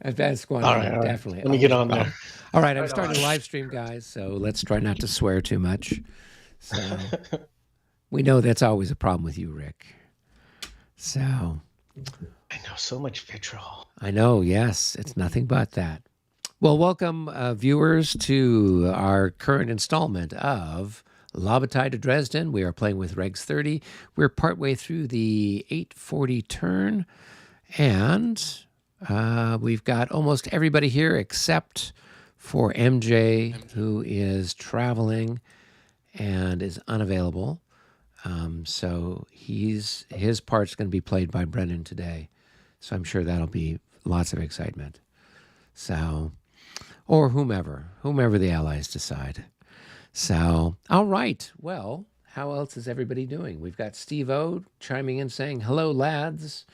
Advanced All right, quantity, all right. definitely. Let me get Always a on there. problem. All right, I'm starting a live stream, guys, so let's try not to swear too much. So we know that's always a problem with you, Rick. So I know, so much vitriol. I know, yes, it's nothing but that. Well, welcome, viewers, to our current installment of Bataille de Dresde. We are playing with Regs 30. We're partway through the 840 turn, and we've got almost everybody here except for MJ, who is traveling and is unavailable. So his part's going to be played by Brennan today. So I'm sure that'll be lots of excitement. So, or whomever the allies decide. So, all right. Well, how else is everybody doing? We've got Steve O chiming in saying, hello, lads.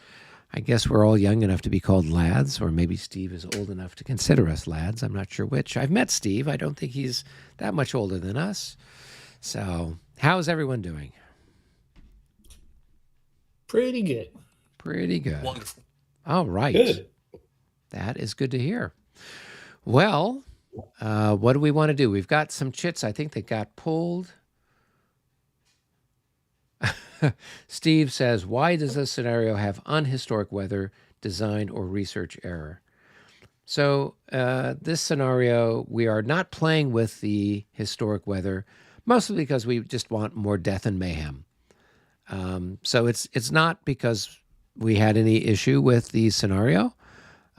I guess we're all young enough to be called lads, or maybe Steve is old enough to consider us lads. I'm not sure which. I've met Steve. I don't think he's that much older than us. So, how's everyone doing? Pretty good. Pretty good. Wonderful. All right. Good. That is good to hear. Well, what do we want to do? We've got some chits, I think, that got pulled. Steve says, why does this scenario have unhistoric weather, design, or research error? So this scenario, we are not playing with the historic weather, mostly because we just want more death and mayhem. So it's not because we had any issue with the scenario,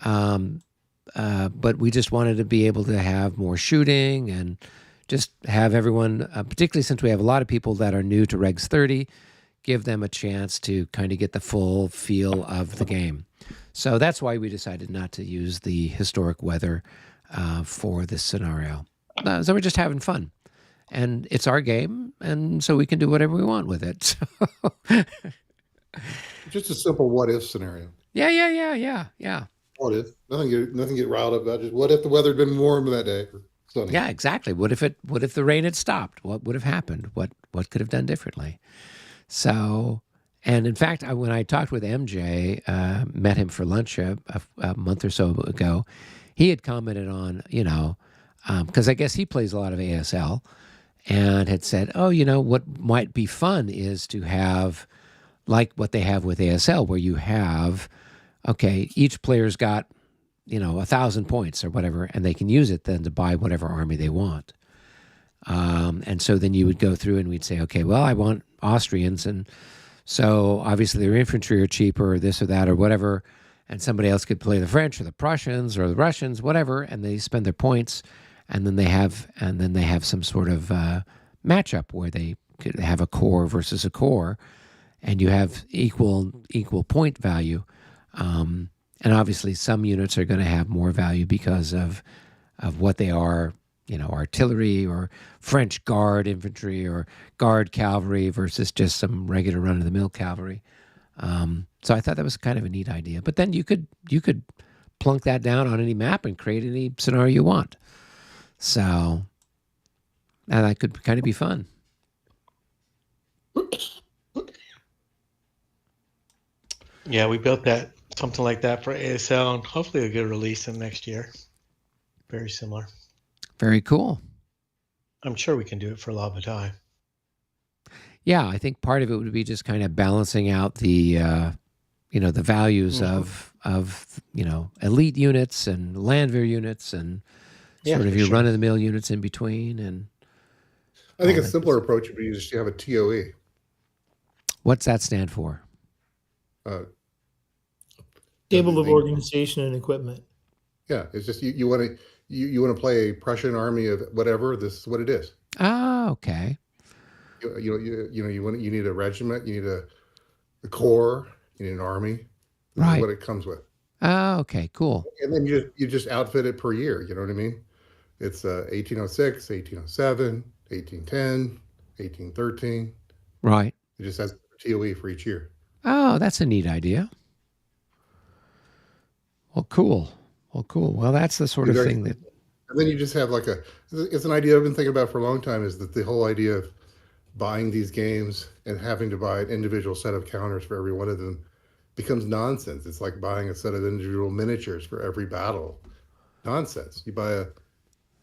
but we just wanted to be able to have more shooting and just have everyone, particularly since we have a lot of people that are new to Regs 30, give them a chance to kind of get the full feel of the game. So that's why we decided not to use the historic weather for this scenario. So we're just having fun. And it's our game, and so we can do whatever we want with it. Just a simple what-if scenario. Yeah. What if? Nothing get riled up about. Just what if the weather had been warm that day? Or sunny? Yeah, exactly. What if the rain had stopped? What would have happened? What could have done differently? So, and in fact, when I talked with MJ, met him for lunch a month or so ago, he had commented on, because I guess he plays a lot of ASL, and had said, what might be fun is to have like what they have with ASL, where you have, each player's got, 1,000 points or whatever, and they can use it then to buy whatever army they want. And so then you would go through and we'd say, okay, well, I want Austrians. And so obviously their infantry are cheaper or this or that or whatever. And somebody else could play the French or the Prussians or the Russians, whatever. And they spend their points. And then they have some sort of matchup where they could have a core versus a core. And you have equal point value. And obviously some units are going to have more value because of what they are, artillery or French guard infantry or guard cavalry versus just some regular run-of-the-mill cavalry. So I thought that was kind of a neat idea. But then you could plunk that down on any map and create any scenario you want. So, and that could kind of be fun. Yeah, we built something like that for ASL, and hopefully it'll get released in next year. Very similar. Very cool. I'm sure we can do it for La Bataille. Yeah, I think part of it would be just kind of balancing out the, the values of elite units and Landwehr units and sort of your run-of-the-mill units in between. And I think a simpler approach would be just to have a TOE. What's that stand for? Table of organization and equipment. Yeah, it's just you want to play a Prussian army of whatever. This is what it is. Oh, okay. You need a regiment, you need a corps, you need an army. This right. is what it comes with. Oh, okay, cool. And then you just outfit it per year. You know what I mean? It's 1806, 1807, 1810, 1813. Right. It just has a TOE for each year. Oh, that's a neat idea. Well, cool. Well, that's the sort of thing that... And then you just have it's an idea I've been thinking about for a long time, is that the whole idea of buying these games and having to buy an individual set of counters for every one of them becomes nonsense. It's like buying a set of individual miniatures for every battle. Nonsense. You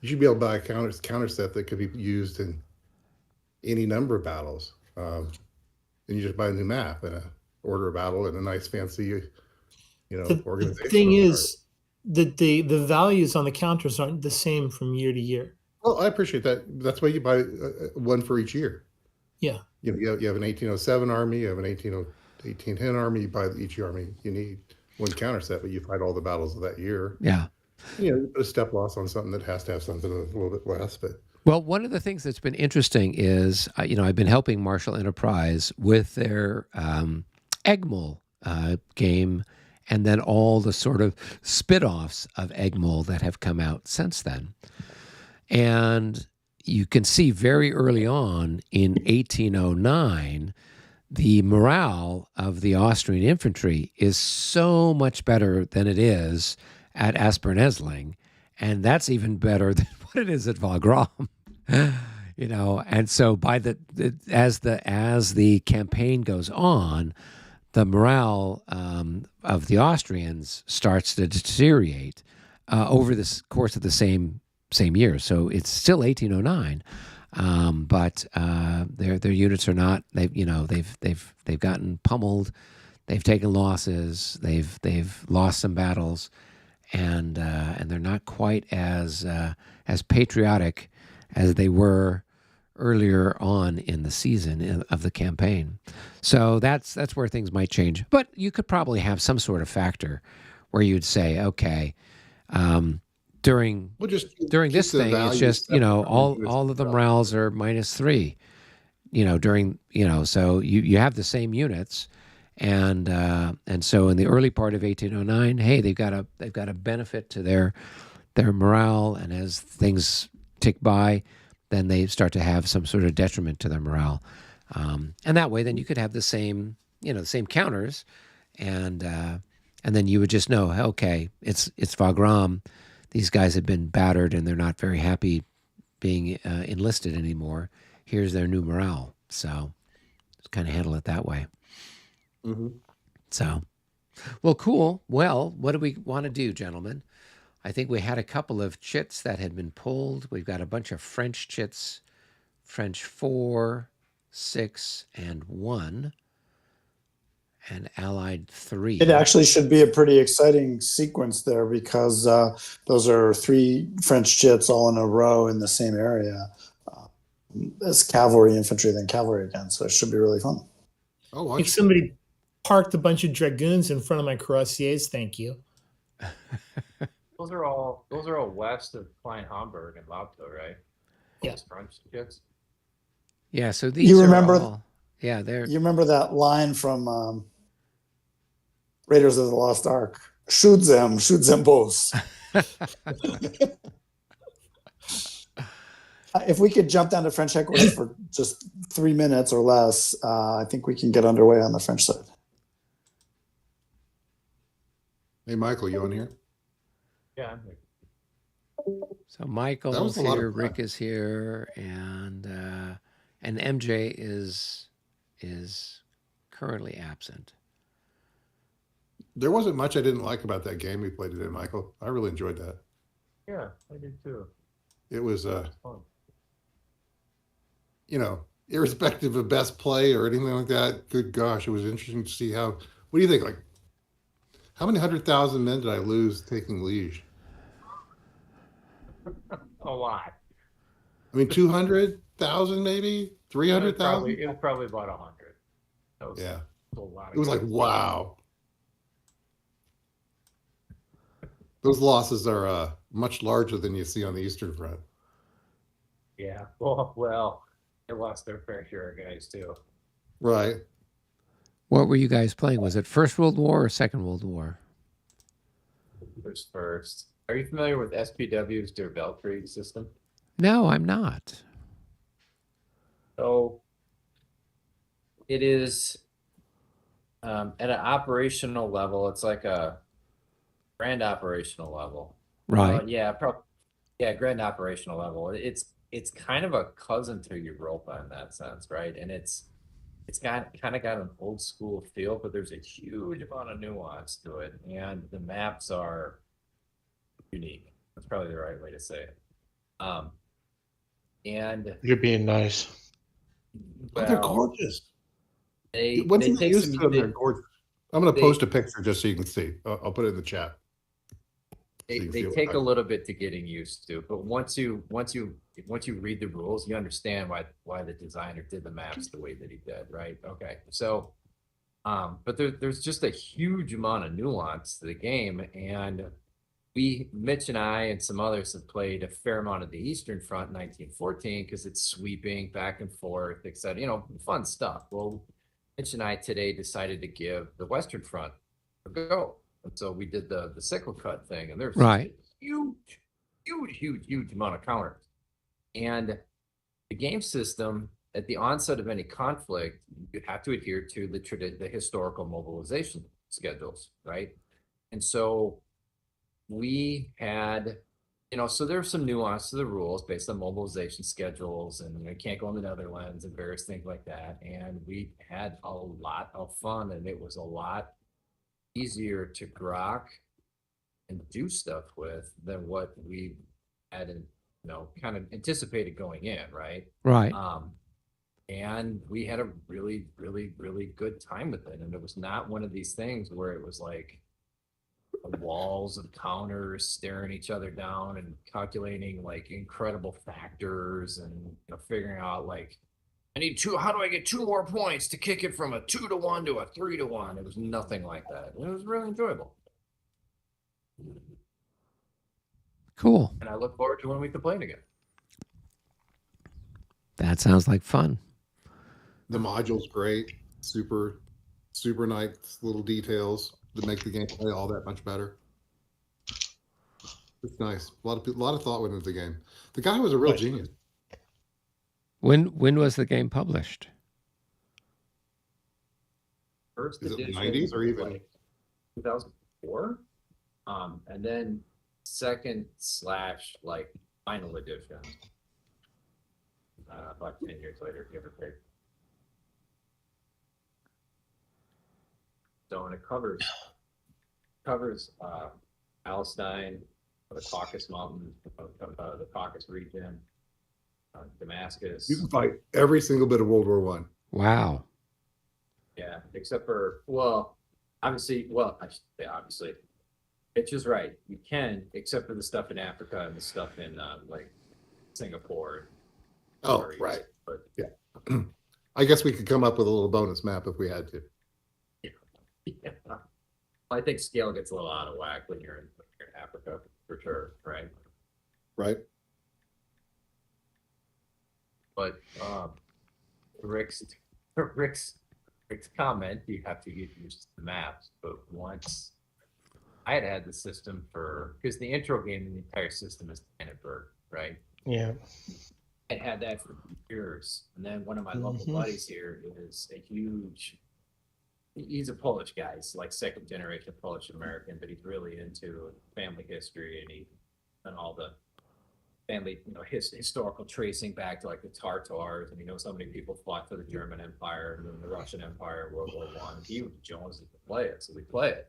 should be able to buy a counter set that could be used in any number of battles. And you just buy a new map and order a battle and a nice fancy, The organization. thing is that the values on the counters aren't the same from year to year. Well, I appreciate that. That's why you buy one for each year. Yeah. You have an 1807 army, you have an 1810 army. You buy each army. You need one counter set, but you fight all the battles of that year. Yeah. You put a step loss on something that has to have something a little bit less. But Well, one of the things that's been interesting is, I've been helping Marshall Enterprise with their Eggmul game, and then all the sort of spit-offs of Eggmul that have come out since then. And you can see very early on in 1809, the morale of the Austrian infantry is so much better than it is at Aspern-Essling, and that's even better than what it is at Wagram. And so as the campaign goes on, the morale of the Austrians starts to deteriorate over the course of the same year. So it's still 1809, but their units are not. They've gotten pummeled. They've taken losses. They've lost some battles, and they're not quite as patriotic as they were earlier on in the season of the campaign. So that's where things might change. But you could probably have some sort of factor where you'd say, okay, during this thing, it's just, all of the morales are -3, so you have the same units. And so in the early part of 1809, hey, they've got a benefit to their morale, and as things tick by, then they start to have some sort of detriment to their morale, and that way, then you could have the same counters, and then you would just know, okay, it's Wagram. These guys have been battered, and they're not very happy being enlisted anymore. Here's their new morale. So just kind of handle it that way. mm-hmm. So, well, cool. Well, what do we want to do, gentlemen? I think we had a couple of chits that had been pulled. We've got a bunch of French chits, French 4, 6, and 1, and Allied 3. It actually should be a pretty exciting sequence there, because those are 3 French jets all in a row in the same area. As cavalry, infantry, then cavalry again. So it should be really fun. Oh, If somebody parked a bunch of dragoons in front of my cuirassiers, thank you. Those are all west of Klein Hamburg and Labto, right? Yeah. Those French jets. Yeah, so these You are remember? all, yeah, they're You remember that line from Raiders of the Lost Ark? Shoot them both. If we could jump down to French headquarters for just 3 minutes or less, I think we can get underway on the French side. Hey, Michael, you on here? Yeah. So Michael's was a lot here, of fun. Rick is here, and MJ is currently absent. There wasn't much I didn't like about that game we played today, Michael. I really enjoyed that. Yeah, I did too. It was, Fun. irrespective of best play or anything like that. Good gosh, it was interesting to see what do you think? Like, how many 100,000 men did I lose taking Liege? A lot. I mean, 200,000 maybe? 300,000? It was probably about 100. That was Yeah. a lot. It was like, wow. Those losses are much larger than you see on the Eastern Front. Yeah. Well, they lost their fair share of guys too. Right. What were you guys playing? Was it First World War or Second World War? It was first. Are you familiar with SPW's Der Weltkrieg system? No, I'm not. So it is at an operational level. It's like a grand operational level, Right. grand operational level. It's kind of a cousin to Europa in that sense, right? And it's it's got kind of got an old school feel, but there's a huge amount of nuance to it, and the maps are unique. That's probably the right way to say it. And You're being nice. Oh, they're well, gorgeous. they Once you get take used some to them, they're gorgeous. I'm going to they- post a picture just so you can see. I'll put it in the chat. they, So you they feel take it. a little bit to getting used to, but once you read the rules, you understand why the designer did the maps the way that he did, right? Okay, so but there's just a huge amount of nuance to the game, and Mitch and I and some others have played a fair amount of the Eastern Front in 1914 because it's sweeping back and forth, etc. You know, fun stuff. Well, Mitch and I today decided to give the Western Front a go. And so we did the sickle cut thing, and there's just Right. a huge amount of counters. And the game system, at the onset of any conflict, you have to adhere to the historical mobilization schedules, right? And so we had, so there's some nuance to the rules based on mobilization schedules, and we can't go in the Netherlands and various things like that. And we had a lot of fun, and it was a lot easier to grok and do stuff with than what we had, kind of anticipated going in, right? Right. And we had a really good time with it. And it was not one of these things where it was like walls of counters staring each other down and calculating like incredible factors and figuring out like, how do I get 2 more points to kick it from a 2-1 to a 3-1? It was nothing like that. It was really enjoyable. Cool. And I look forward to when we can play it again. That sounds like fun. The module's great. Super nice little details that make the gameplay all that much better. It's nice. A lot of thought went into the game. The guy was a real genius. When was the game published? First Is it edition 90s or was even- like 2004, and then second / like final edition about 10 years later, give or take. So, and it covers Palestine, the Caucasus Mountains, the Caucasus region, Damascus. You can fight every single bit of World War One. Wow. Yeah, except for, I should say obviously. It's just right. You can, except for the stuff in Africa and the stuff in like Singapore. Oh, Sorry, right. But Yeah. I guess we could come up with a little bonus map if we had to. yeah. I think scale gets a little out of whack when you're in Africa, for sure, right? Right. But Rick's comment, you have to get used to the maps. But once I had the system because the intro game in the entire system is Tannenberg, right? Yeah. I had that for years. And then one of my local buddies here is he's a Polish guy. He's like second generation Polish American, but he's really into family history and all the family, his historical tracing back to like the Tartars, and he knows how many people fought for the German Empire and then the Russian Empire, World War I. He was Jones to play it, so we play it.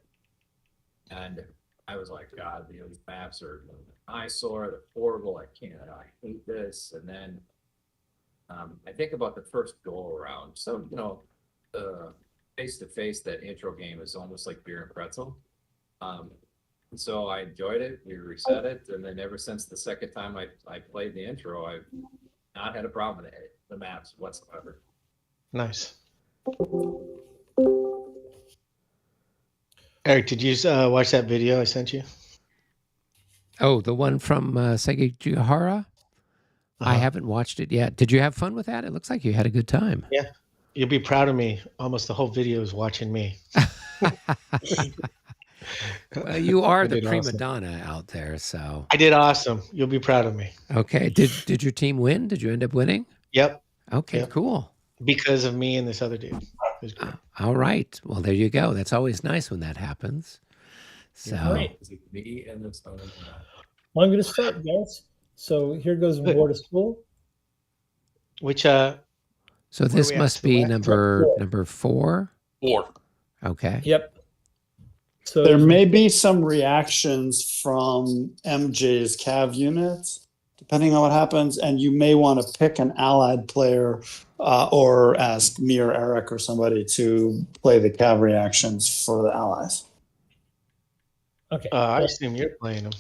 And I was like, God, these maps are an eyesore, they're horrible, I hate this. And then I think about the first go around. So, face-to-face, that intro game is almost like beer and pretzel. So I enjoyed it, we reset it, and then ever since the second time I played the intro, I've not had a problem with the maps whatsoever. Nice. Eric, did you watch that video I sent you? Oh, the one from Sekigahara? I haven't watched it yet. Did you have fun with that? It looks like you had a good time. Yeah. You'll be proud of me. Almost the whole video is watching me. Well, you are I the did prima awesome. donna out there, so. I did awesome. You'll be proud of me. Okay. Did your team win? Did you end up winning? Yep. Okay, Yep. Cool. Because of me and this other dude. It was great. All right. Well, there you go. That's always nice when that happens. So, Right. Is it me and this other guy? Well, I'm going to start, guys. So here goes Good. more to school. Which So Where this we at, must be select? number 4. 4. Okay. Yep. So There may be some reactions from MJ's cav units, depending on what happens, and you may want to pick an allied player or ask me or Eric or somebody to play the cav reactions for the allies. okay. I assume you're playing them.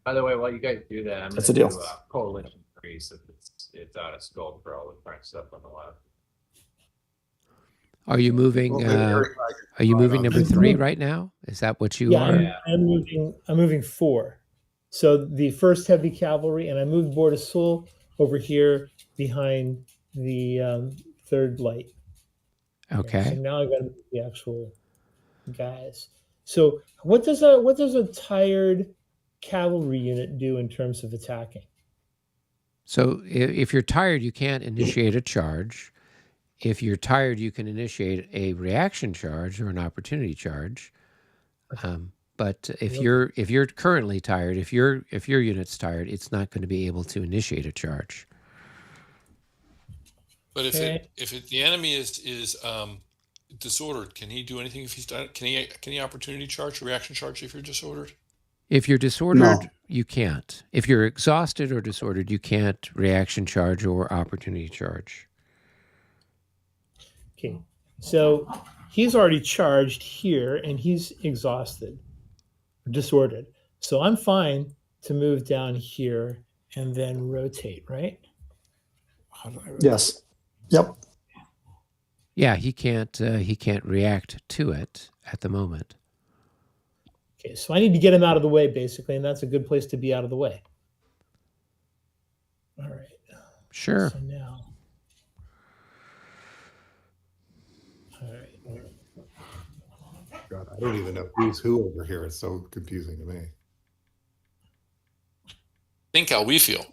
By the way, while you guys do that, I'm That's going to a deal. do coalition increase if it's out of scope for all the French stuff on the left. Are you moving? Well, maybe Eric and I can Are you try it moving on number this. 3 right now? Is that what you Yeah, are? I'm moving 4. So the first heavy cavalry, and I moved Bordeaux over here behind the third light. Okay. So now I got to move the actual guys. So what does a tired cavalry unit do in terms of attacking? So if you're tired, you can't initiate a charge. If you're tired, you can initiate a reaction charge or an opportunity charge. But if you're currently tired, if your unit's tired, it's not going to be able to initiate a charge. But Okay. if the enemy is disordered, can he do anything if he's done? Can he opportunity charge or reaction charge if you're disordered? If you're disordered, No. you can't. If you're exhausted or disordered, you can't reaction charge or opportunity charge. Okay. So he's already charged here and he's exhausted, disordered. So I'm fine to move down here and then rotate, right? How do I rotate? Yes. Yep. Yeah, he can't react to it at the moment. Okay, so I need to get him out of the way, basically, and that's a good place to be out of the way. All right. Sure. So now, all right. God, I don't even know who's who over here. It's so confusing to me. Think how we feel.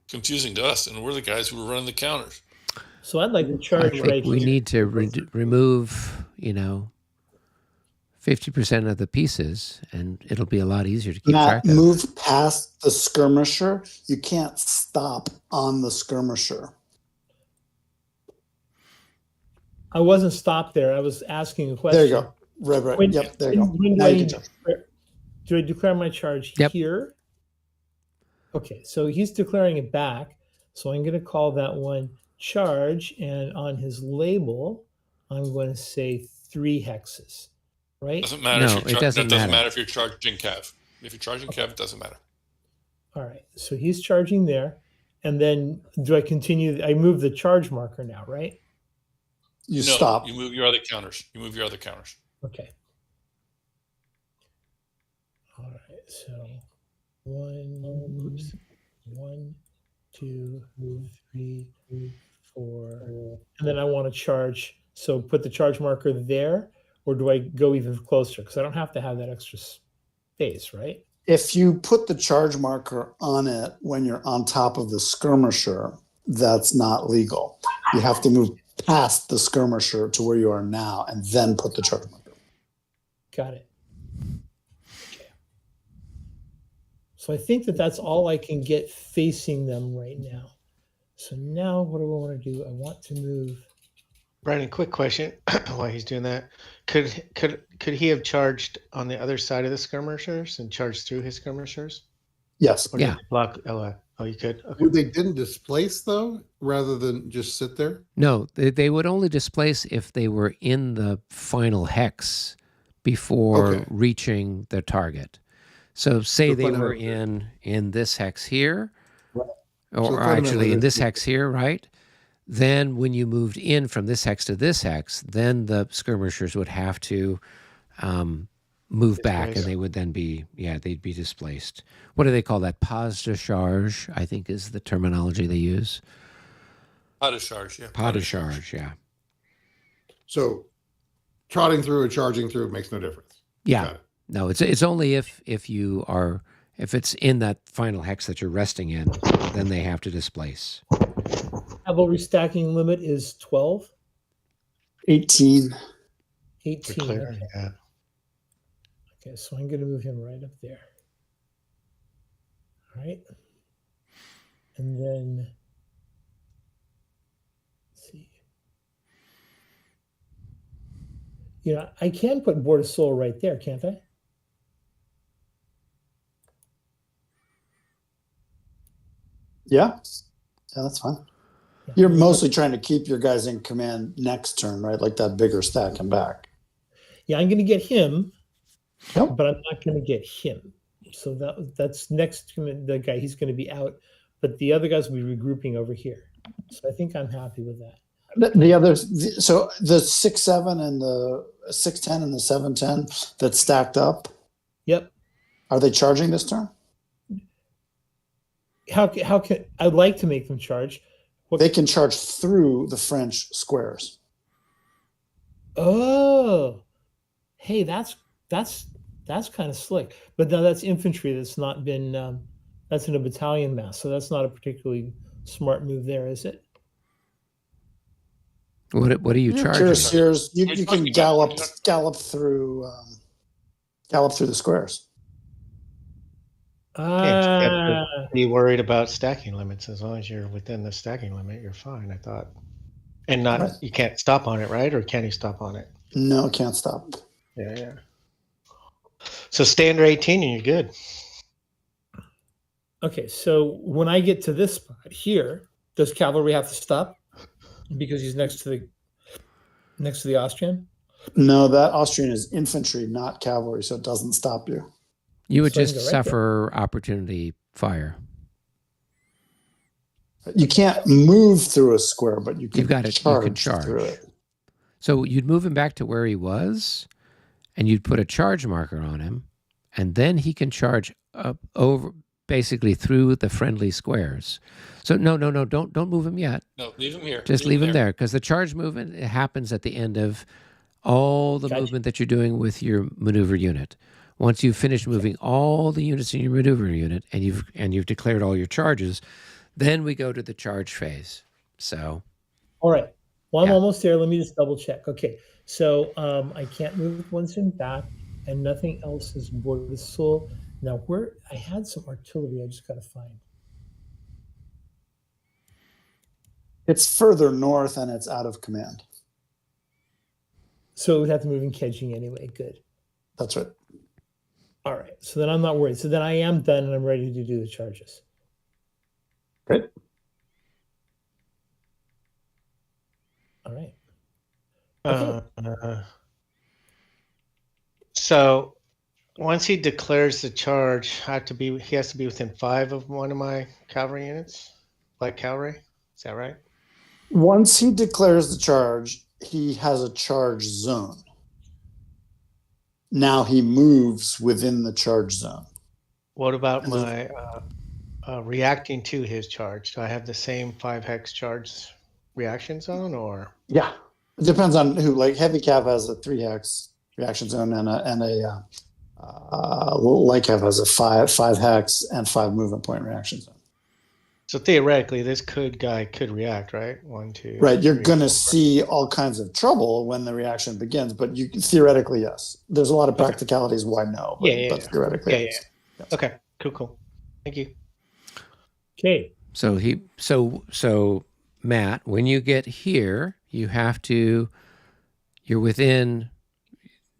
Confusing to us, and we're the guys who were running the counters. So I'd like to I charge think right we here. need to remove, 50% of the pieces, and it'll be a lot easier to keep track Matt, of. move past the skirmisher. You can't stop on the skirmisher. I wasn't stopped there. I was asking a question. There you go. Right. When- Yep, there you go. when Now do, you I can jump. do I declare my charge Yep. here? Okay, so he's declaring it back. So I'm going to call that one charge, and on his label, I'm going to say 3 hexes, right? Doesn't matter. No, if it you're doesn't That doesn't matter. matter if you're charging Cav. If you're charging Cav, it doesn't matter. All right, so he's charging there. And then do I continue? I move the charge marker now, right? You No, stop. You move your other counters. Okay. All right, so 1, 2, 3, 4. And then I want to charge. So put the charge marker there, or do I go even closer? Because I don't have to have that extra space, right? If you put the charge marker on it when you're on top of the skirmisher, that's not legal. You have to move past the skirmisher to where you are now and then put the charge marker. Got it. Okay. So I think that that's all I can get facing them right now. So now what do I want to do? I want to move. Brandon, quick question while he's doing that. Could he have charged on the other side of the skirmishers and charged through his skirmishers? Yes. Or did Yeah. they block LI? Oh, you could? Okay. Who they didn't displace though, rather than just sit there. No, they would only displace if they were in the final hex before Okay. reaching their target. So say So they were fundamentally- in this hex here, Right. or So actually fundamentally in this they're- hex here, right? Then when you moved in from this hex to this hex, then the skirmishers would have to move back, and Displaced. they would then be, they'd be displaced. What do they call that? Pas de charge, I think is the terminology they use. Pas de charge, yeah. Pas de charge, yeah. So trotting through or charging through makes no difference. Yeah. Got it. No, it's only if it's in that final hex that you're resting in, then they have to displace. Cavalry stacking limit is 12, 18. 18. Declare, Okay. yeah. Okay, so I'm going to move him right up there. All right. And then, let's see. You know, I can put Board of Soul right there, can't I? Yeah, that's fine. Yeah. You're mostly trying to keep your guys in command next turn, right? Like that bigger stack and back. Yeah, I'm going to get him, Yep. but I'm not going to get him. So that's next to the guy. He's going to be out, but the other guys will be regrouping over here. So I think I'm happy with that. The others, so the 6-7 and the 6-10 and the 7-10 that's stacked up. Yep. Are they charging this turn? How can I'd like to make them charge? They can charge through the French squares. Oh, hey, that's kind of slick. But now that's infantry. That's not been that's in a battalion mass, so that's not a particularly smart move there, is it? What are you charging? Cuirassiers, you can gallop through the squares. Be worried about stacking limits. As long as you're within the stacking limit, you're fine, I thought. And not you can't stop on it, right? Or can you stop on it? No, can't stop. Yeah. So standard 18 and you're good. Okay, so when I get to this spot here, does cavalry have to stop because he's next to the Austrian? No, that Austrian is infantry, not cavalry, so it doesn't stop you. You would just suffer opportunity fire. You can't move through a square, but you can You can charge through it. So you'd move him back to where he was, and you'd put a charge marker on him, and then he can charge up over basically through the friendly squares. So no, don't move him yet. No, leave him here. Just leave him there, because the charge movement, it happens at the end of all the movement that you're doing with your maneuver unit. Once you've finished moving all the units in your maneuver unit and you've declared all your charges, then we go to the charge phase. So, all right. Well, I'm almost there. Let me just double check. Okay, so I can't move ones in back, and nothing else is Board of Soul. Now, where I had some artillery, I just got to find. It's further north and it's out of command. So it would have to move in Kedging anyway. Good. That's right. All right. So then I'm not worried. So then I am done and I'm ready to do the charges. Good. All right. Okay. So once he declares the charge, he has to be within 5 of one of my cavalry units, light cavalry. Is that right? Once he declares the charge, he has a charge zone. Now he moves within the charge zone. What about my reacting to his charge? Do I have the same 5 hex charge reaction zone, or? Yeah, it depends on who. Like heavy cav has a 3 hex reaction zone, and a light cav has a 5 hex and 5 movement point reaction zone. So theoretically, this guy could react, right? 1, 2. Right, you're 3, going to 4. see all kinds of trouble when the reaction begins, but you theoretically, yes. There's a lot of practicalities why no, but theoretically, yes. Okay, cool. Thank you. Okay. So Matt, when you get here, you're within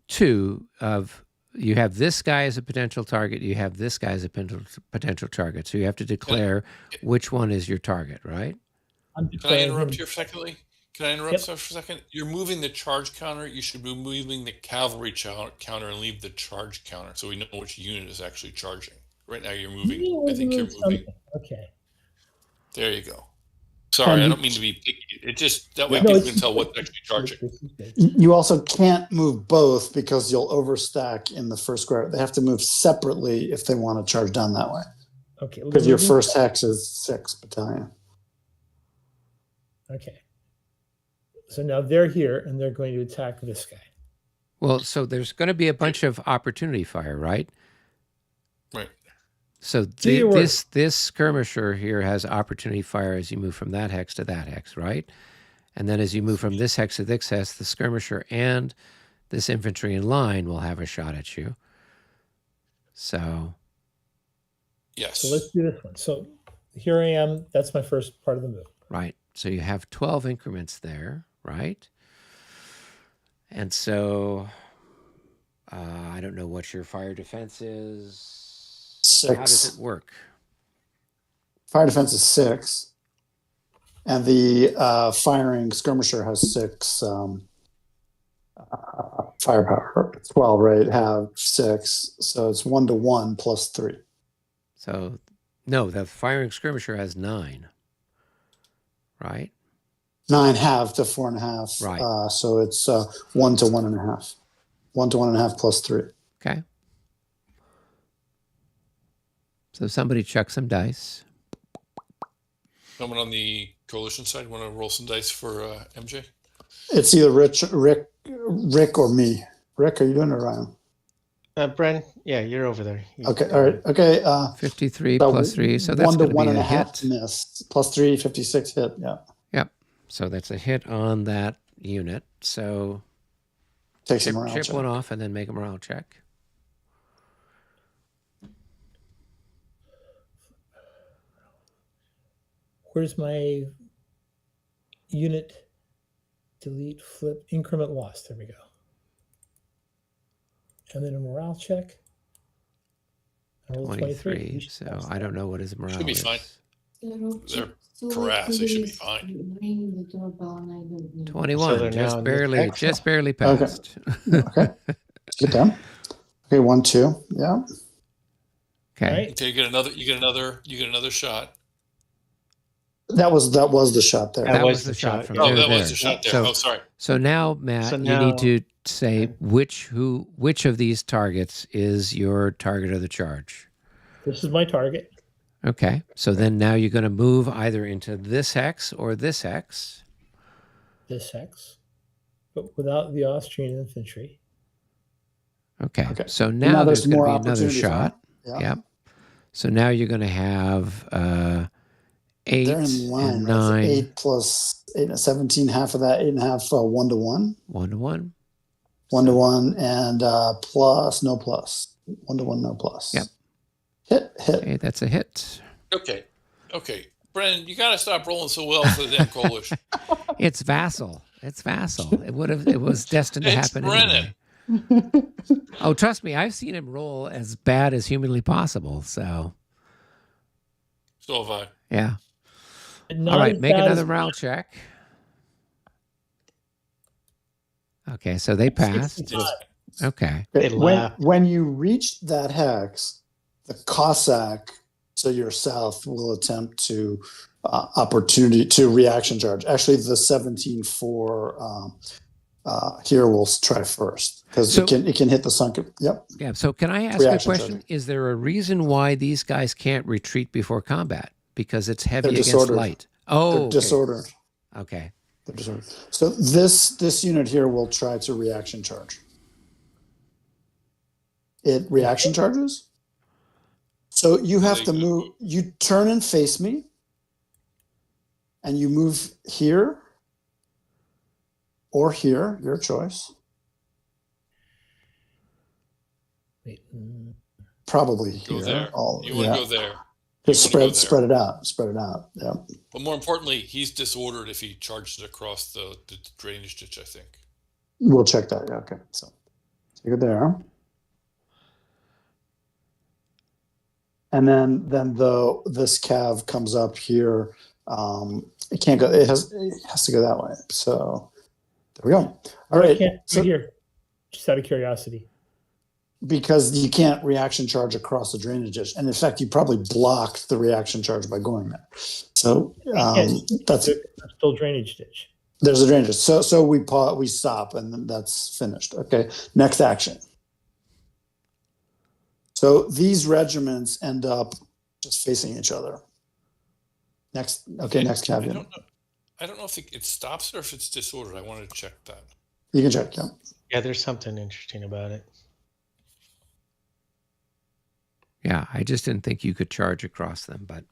2 of. You have this guy as a potential target. You have this guy as a potential target. So you have to declare which one is your target, right? Can I interrupt here secondly? Can I interrupt for a second? You're moving the charge counter. You should be moving the cavalry counter and leave the charge counter so we know which unit is actually charging. Right now you're moving. I think you're moving. Okay. There you go. Sorry, I don't mean to be picky. It just, that way people can tell what's actually charging. You also can't move both because you'll overstack in the first square. They have to move separately if they want to charge down that way. Okay. Because your first hex is 6 battalion. Okay. So now they're here and they're going to attack this guy. Well, so there's going to be a bunch of opportunity fire, right? Right. So this skirmisher here has opportunity fire as you move from that hex to that hex, right? And then as you move from this hex to this hex, the skirmisher and this infantry in line will have a shot at you. So. Yes. So let's do this one. So here I am. That's my first part of the move. Right. So you have 12 increments there, right? And so I don't know what your fire defense is. 6. How does it work? Fire defense is 6. And the firing skirmisher has 6 firepower. 12, right? Have 6. So it's 1-to-1 plus 3. So, no, the firing skirmisher has 9, right? 9 half to 4.5. Right. So it's 1 to 1.5. 1 to 1.5 plus 3. Okay. So somebody chuck some dice. Someone on the coalition side want to roll some dice for MJ? It's either Rick or me. Rick, are you doing it, Ryan? Bren, yeah, you're over there. Okay, all right. Okay. 53 plus 3, so that's 1 to going to be a 1.5 hit. miss. Plus 3, 56 hit. Yeah. Yep. So that's a hit on that unit. So Takes a morale chip check. one off and then make a morale check. Where's my unit? Delete, flip, increment loss. There we go. And then a morale check. I rolled 23. So I don't know what his morale Should be is. fine. They're harassed. They should be fine. 21. So they're now in the Just barely passed. Okay. Get down. Okay, 1, 2. Yeah. Okay. Right. Okay, you get another shot. That was the shot there. That was the shot from Oh, there. that to there. was the shot there. So, Sorry. So now, Matt, So you now- need to say which of these targets is your target of the charge. This is my target. Okay. So then now you're going to move either into this hex or this hex. This hex, but without the Austrian infantry. Okay. Okay. So now there's going to more be another opportunities, shot. huh? Yeah. Yep. So now you're going to have 8 They're in line. and Right? 9. 8 plus 8, 17. Half of that. 8.5. 1 to 1. 1 to 1. 1 to 1 and plus no plus. 1 to 1 no plus. Yep. Hit. Okay, that's a hit. Okay. Brennan, you got to stop rolling so well for the damn coalition. It's vassal. It was destined to It's happen Brennan. anyway. Oh, trust me, I've seen him roll as bad as humanly possible. So, So have I. yeah. Not All right, as make bad another as morale check. Okay, so they passed. 65. Okay. They when laugh. when you reach that hex, the Cossack to your south will attempt to opportunity to reaction charge. Actually, the 17-4 here will try first because So- it can hit the sunken. Yep. Yeah. So, can I ask Reaction a question? charging. Is there a reason why these guys can't retreat before combat? Because it's heavy They're against disordered. light. Oh, They're okay. disordered. Okay. They're disordered. So this unit here will try to reaction charge. It reaction charges. So you have to move. You turn and face me, and you move here or here, your choice. Wait, Probably Go here. there. All, You want to go there. Just You wanna go spread it out. Spread it out. Yeah. But more importantly, he's disordered if he charges across the drainage ditch, I think. We'll check that. Yeah, okay. So take it there. And then this cav comes up here. It can't go. It has to go that way. So there we go. All right. can't So right here. Just out of curiosity. because you can't reaction charge across the drainage ditch, and in fact, you probably blocked the reaction charge by going there. So that's There's still drainage ditch. there's a drainage. So we stop, and then that's finished. Okay. Next action. So these regiments end up just facing each other. Next caveat. I don't know if it stops or if it's disordered. I wanted to check that. You can check, yeah. Yeah, there's something interesting about it. Yeah, I just didn't think you could charge across them, but.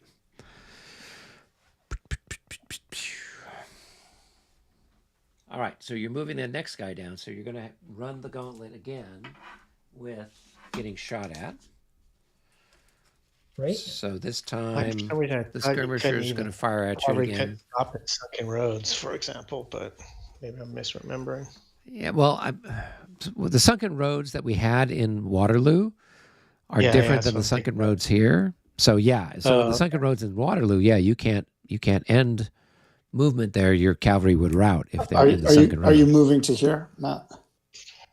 All right, so you're moving the next guy down, so you're going to run the gauntlet again with getting shot at. Right? So this For time, some reason, I the thought you skirmisher couldn't is even- going to fire at you Probably again. couldn't stop at sunken roads, for example, but maybe I'm misremembering. Yeah, well, the sunken roads that we had in Waterloo are Yeah, different that's than what the I'm sunken thinking about. roads here. So yeah, so the sunken Okay. roads in Waterloo, yeah, you can't end movement there. Your cavalry would rout if they're in the sunken Are you road. moving to here, Matt?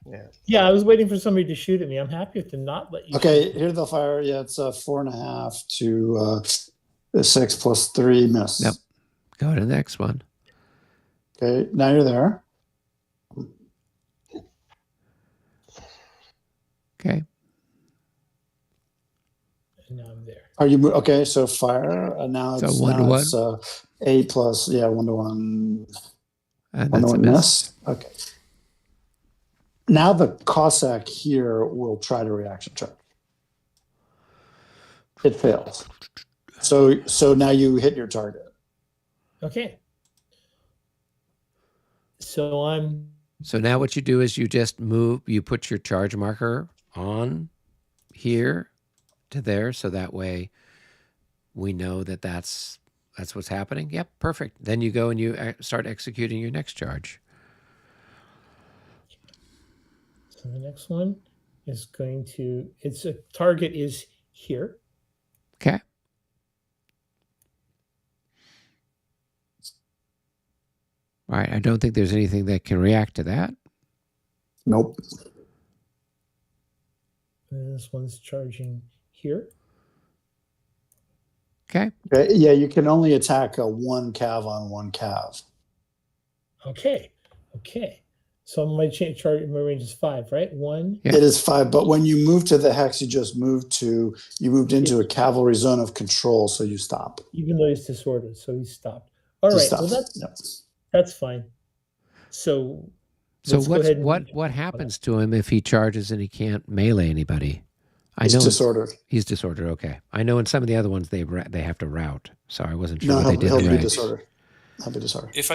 Yeah. Yeah, I was waiting for somebody to shoot at me. I'm happy to not let you Okay, shoot me. here they'll fire. Yeah, it's 4.5 to 6 plus 3 miss. Yep. Go to the next one. Okay, now you're there. Okay. And now I'm there. Are you okay? So fire. Now So it's 1 to 1. 8 plus 1 to 1. And 1 to that's a 1 miss. miss. Okay. Now the Cossack here will try to reaction charge. It fails. So now you hit your target. Okay. So So now what you do is you just move, you put your charge marker on here to there, so that way we know that that's what's happening. Yep, perfect. Then you go and you start executing your next charge. So the next one is going to, its a target is here. Okay. All right, I don't think there's anything that can react to that. Nope. And this one's charging here. Okay. Okay, yeah, you can only attack a 1 cav on 1 cav. Okay. Okay. So my range is 5, right? 1. Yeah. It is 5, but when you move to the hex, you moved into a cavalry zone of control, so you stop. Even though he's disordered, so he's stopped. All You right. stop. Well, Yep. that's fine. So So let's go ahead and what happens to him if he charges and he can't melee anybody? He's disordered. He's disordered. Okay, I know in some of the other ones they have to rout, so I wasn't sure No, what they did he'll in be Regs. disordered. He'll be disordered. If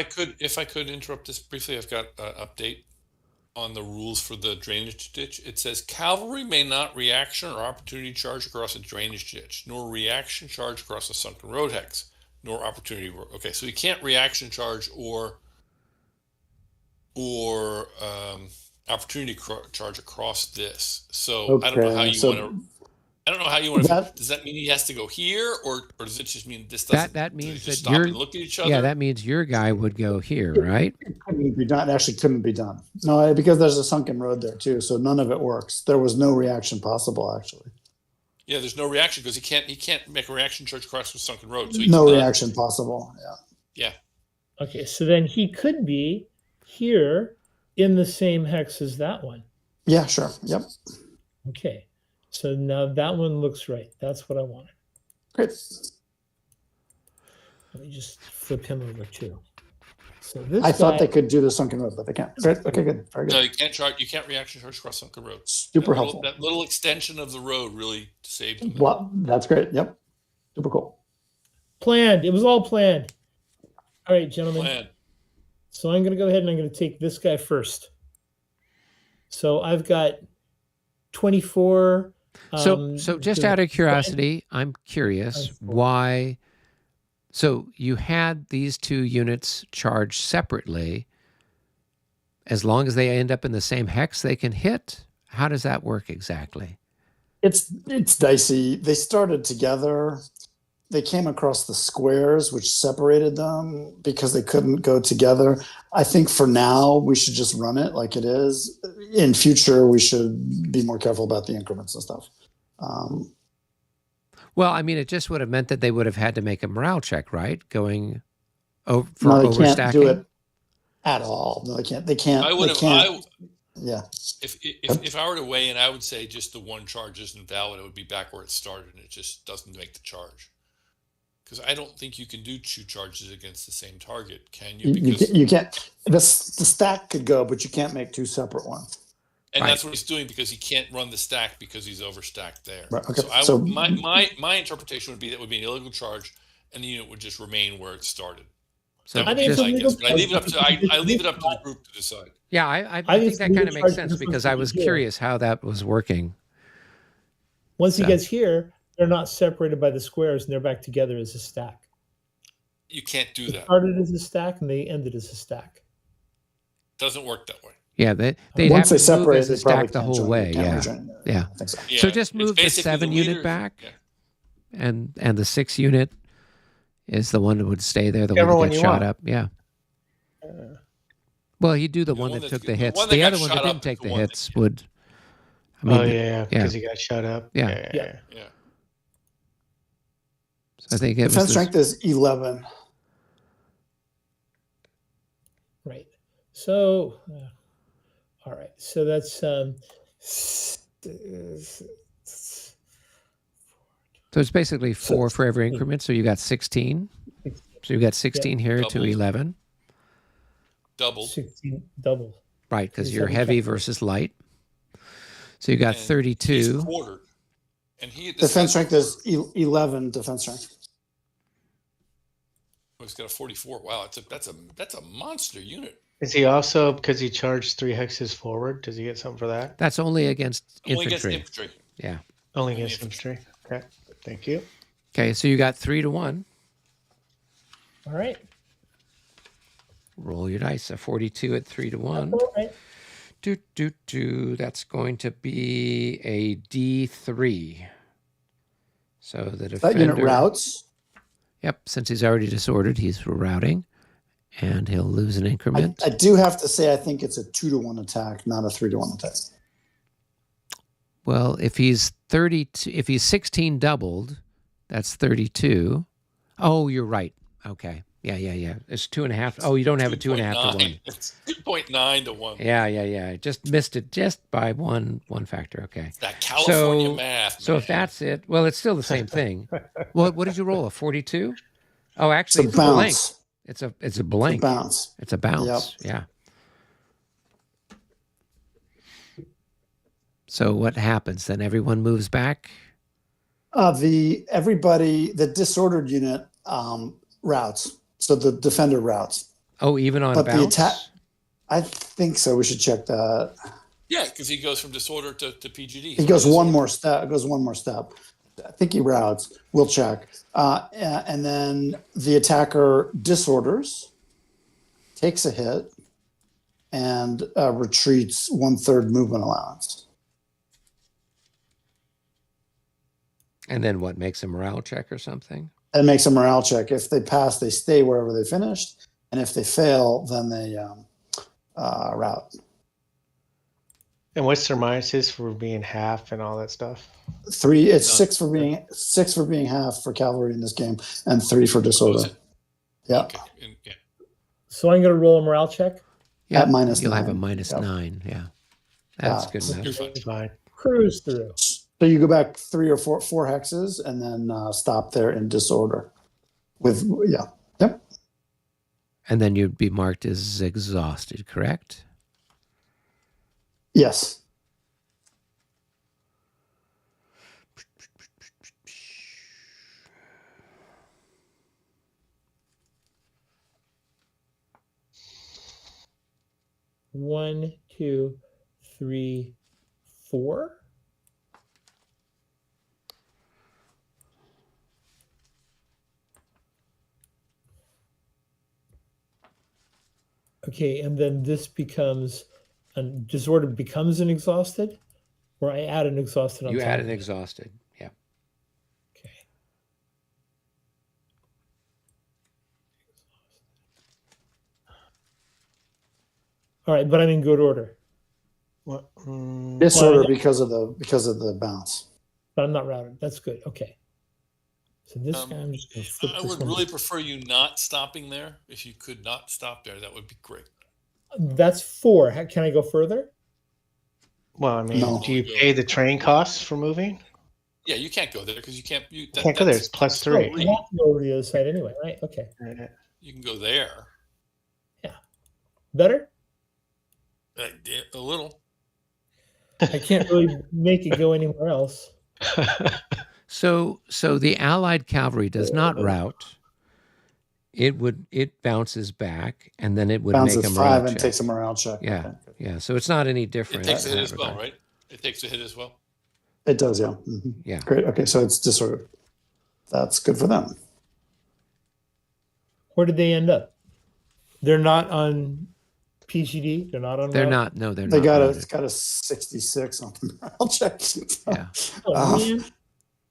I could interrupt this briefly, I've got an update on the rules for the drainage ditch. It says cavalry may not reaction or opportunity charge across a drainage ditch, nor reaction charge across a sunken road hex, nor opportunity. Okay, so you can't reaction charge or opportunity charge across this. So I don't know how you want to. I don't know how you want to. Does that mean he has to go here, or does it just mean this doesn't? That means that stop and look at each other. Yeah, that means your guy would go here, right? It couldn't be done. It actually couldn't be done. No, because there's a sunken road there too, so none of it works. There was no reaction possible actually. Yeah, there's no reaction because he can't make a reaction charge across the sunken road. So no reaction possible. Yeah. Yeah. Okay, so then he could be here in the same hex as that one. Yeah, sure. Yep. Okay, so now that one looks right. That's what I wanted. Great. Let me just flip him over too. So this I thought they could do the sunken road, but they can't. Great. Okay, good. Very good. No, you can't charge. You can't reaction charge across sunken road. Super helpful. That little extension of the road really saved him. Well, that's great. Yep. Super cool. Planned. It was all planned. All right, gentlemen. Plan. So I'm going to go ahead and I'm going to take this guy first. So I've got 24. So just out of curiosity, I'm curious why. So you had these two units charged separately. As long as they end up in the same hex, they can hit. How does that work exactly? It's dicey. They started together. They came across the squares, which separated them because they couldn't go together. I think for now, we should just run it like it is. In future, we should be more careful about the increments and stuff. Well, I mean, it just would have meant that they would have had to make a morale check, right? Going over for No, they overstacking. can't do it at all. No, they can't. They can't. I would they can't. have. Yeah. If I were to weigh in, I would say just the one charge isn't valid. It would be back where it started, and it just doesn't make the charge. Because I don't think you can do two charges against the same target, can you? Because You can't. The stack could go, but you can't make two separate ones. and that's what he's doing because he can't run the stack because he's overstacked there. Right, okay, So my interpretation would be that would be an illegal charge, and the unit would just remain where it started. So That would be my guess, but I leave it up to I leave it up to the group to decide. Yeah, I think that kind of makes sense because I was curious how that was working. Once he gets here, they're not separated by the squares and they're back together as a stack. You can't do They that. started as a stack and they ended as a stack. Doesn't work that way. Yeah, they'd Once have they to move separate, as a they probably stack the can't whole join. way. Can't Yeah, rejoin. yeah. I think so. Yeah, So just it's move the basically 7 leader- unit back, Yeah. and the 6 unit is the one that would stay there. The Whichever one one that gets you shot want. up. Yeah. Well, he'd do the one one that that's- took the the hits. one that The got other one that shot didn't up is take the the one that- hits would. I mean, Oh yeah, because he got shot up. Yeah. Yeah. Yeah. So I think it was Defense this- strength is 11. Right. So, all right. So that's So it's basically 4 for every increment. So you got 16. So you got 16 here to Doubled. 11. Doubled. 16 double. Right, because He's you're heavy heavy cavalry. versus light. So you got And He's 32. quartered. And he Defense strength is 11 defense strength. Oh, he's got a 44. Wow, that's a monster unit. Is he also, because he charged 3 hexes forward? Does he get something for that? That's only against Only against infantry. infantry. Yeah. Only Only against infantry. Okay, thank you. Okay, so you got 3 to 1. All right. Roll your dice. A 42 at 3 to 1. All right. That's going to be a D3. So the That defender. unit routes. Yep, since he's already disordered, he's routing, and he'll lose an increment. I do have to say, I think it's a 2-to-1 attack, not a 3-to-1 attack. Well, if he's 32, if he's 16 doubled, that's 32. Oh, you're right. Okay. Yeah. It's 2.5. Oh, you don't have a 2.5 to 1. It's 2.9 to 1. Yeah. Just missed it just by one factor. Okay. That California So- math. So if man. that's it, well, it's still the same thing. What did you roll? A 42? Oh, It's actually, a it's a blank. bounce. It's a It's a blank. bounce. It's a bounce. Yeah. So what happens then? Everyone moves back. The disordered unit routes. So the defender routes. Oh, even on But the bounce. attack- I think so. We should check that. Yeah, because he goes from disorder to PGD. He goes one more step. I think he routes. We'll check. And then the attacker disorders, takes a hit, and retreats 1/3 movement allowance. And then what, makes a morale check or something? It makes a morale check. If they pass, they stay wherever they finished, and if they fail, then they route. And what's their minuses for being half and all that stuff? 3. It's 6 for being half for cavalry in this game, and 3 for disorder. Yeah, Okay. Yeah. So I'm going to roll a morale check. Yeah, At minus you'll have a 9. minus Yep. 9. Yeah, that's Yeah. good You're enough. fine. It's fine. Cruise through. So you go back 3 or 4 hexes, and then stop there in disorder. Yep. And then you'd be marked as exhausted, correct? Yes. One, two, three, 4. Okay, and then this becomes disorder becomes an exhausted, or I add an exhausted on You top add of an it? exhausted. Yeah. Okay. All right, but I'm in good order. What? Disorder Well, because of the bounce. But I'm not routed. That's good. Okay. So this guy, I'm just going to flip I this would one. really prefer you not stopping there. If you could not stop there, that would be great. That's 4. Can I go further? Well, I mean, No. do you pay the train costs for moving? Yeah, you can't go there because you can't. You Can't go there. It's plus Oh, 3. we have to go over to the other side anyway, right? Okay. You can go there. Better? A little. I can't really make it go anywhere else. So the Allied cavalry does not route. It bounces back, and then it would make Bounces a morale 5 and check. takes a morale check. Yeah, Okay. yeah. So it's not any It different. takes a in hit that as well, regard. right? It takes a hit as well. It does, yeah. Mhm. Yeah. Great. Okay, so it's disorder. That's good for them. Where did they end up? They're not on PGD. They're not on. They're route? not. No, they're They not. got routed. it's got a 66 on the morale check. Yeah. Oh, man.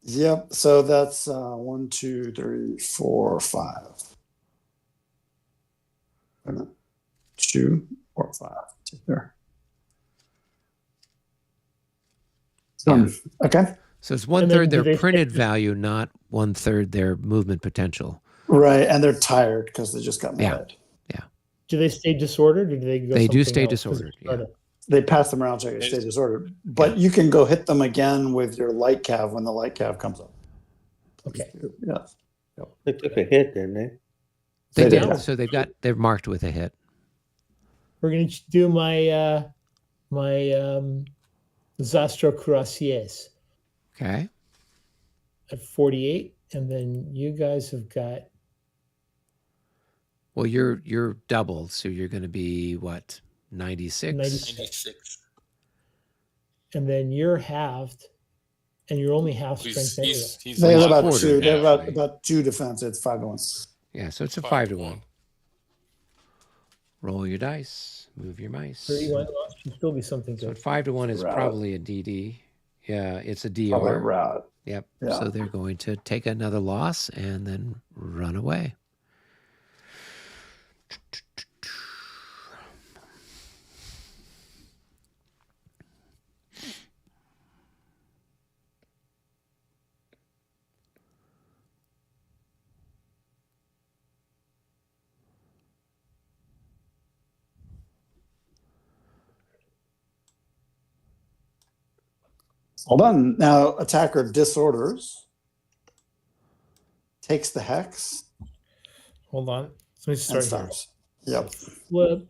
Yep. So that's 1, 2, 3, 4, 5. Wait a minute. 2, 4, 5. There. Yeah. Okay. So it's then 1/3 do their they printed take- value, not 1/3 their movement potential. Right, and they're tired because they just got Yeah. mad. Do they stay disordered, or do they go? They do something stay else 'cause disordered, it's started? They pass the morale check and stay disordered, but you can go hit them again with your light cav when the light cav comes up. Okay. Yeah. They took a hit, didn't they? They They did. did. So they're marked with a hit. We're going to do my Zastro Cuirassiers Okay. at 48, and then you guys have got Well, you're doubled, so you're going to be what, 96? 96. and then you're halved, and you're only half He's, strength anyway. he's They a have lot about quarter two. than They have half. about 2 defense. It's 5-1. Yeah, so it's a 5 5 to to 1. 1. Roll your dice. Move your mice. 31 should still be something So good. 5 to 1 is Route. probably a DD. Yeah, it's a DR. Probably route. Yep. Yeah. So they're going to take another loss and then run away. Hold on. Now attacker disorders. Takes the hex Hold on. Let me and start here. stops. Yep. Flip.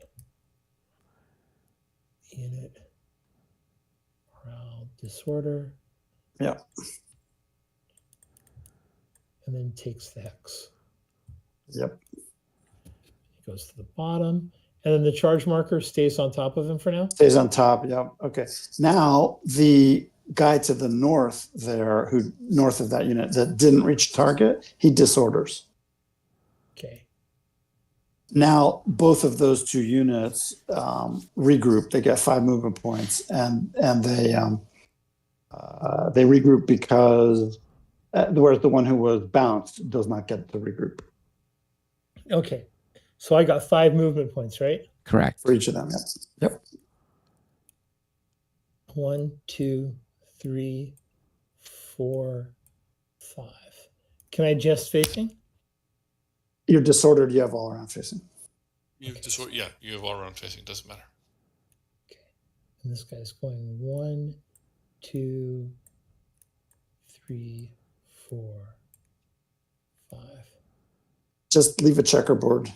Unit. Morale disorder. Yep. And then takes the hex. Yep. It goes to the bottom. And then the charge marker stays on top of him for now. Stays on top. Yep. Okay. Now the guy to the north there, who north of that unit that didn't reach target, he disorders. Okay. Now both of those two units regroup. They get 5 movement points, and they regroup because whereas the one who was bounced does not get to regroup Okay. So I got 5 movement points, right? Correct. for each of them. Yep. Yep. 1, 2, 3, 4, 5. Can I adjust facing? You're disordered. You have all around facing. You have disorder, yeah, you have all around facing. Doesn't matter. Okay. And this guy's going 1, 2, 3, 4, 5. Just leave a checkerboard.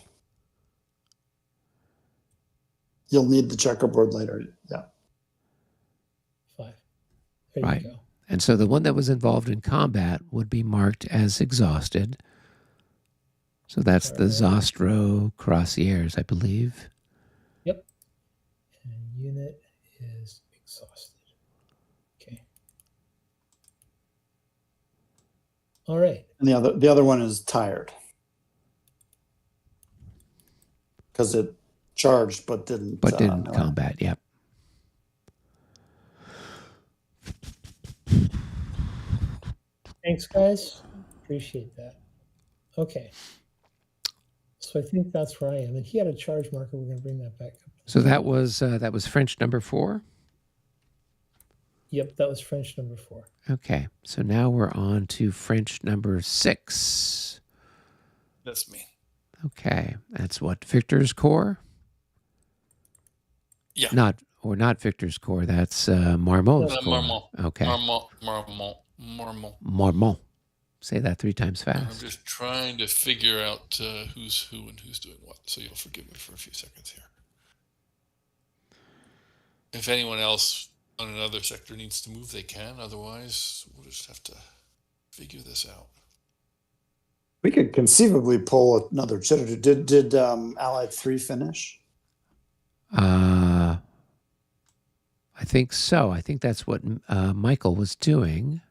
You'll need the checkerboard later. Yeah. 5. There Right. you go. And so the one that was involved in combat would be marked as exhausted. So that's the Zostro Cuirassiers, I believe. And unit is exhausted. Okay. All right. And the other one is tired because it charged but didn't. But didn't no. combat, yep. Thanks, guys. Appreciate that. Okay. So I think that's where I am. And he had a charge marker. We're going to bring that back up. So that was French number 4. Yep, that was French number 4. Okay, so now we're on to French number 6. That's me. Okay, that's what, Victor's Corps? Yeah. Not Victor's Corps. That's Marmot's Corps. Marmont. Okay, Marmont. Marmont. Say that 3 times I'm fast. just trying to figure out who's who and who's doing what. So you'll forgive me for a few seconds here. If anyone else on another sector needs to move, they can. Otherwise, we'll just have to figure this out. We could conceivably pull another chitter. Did Allied 3 finish? I think so. I think that's what Michael was doing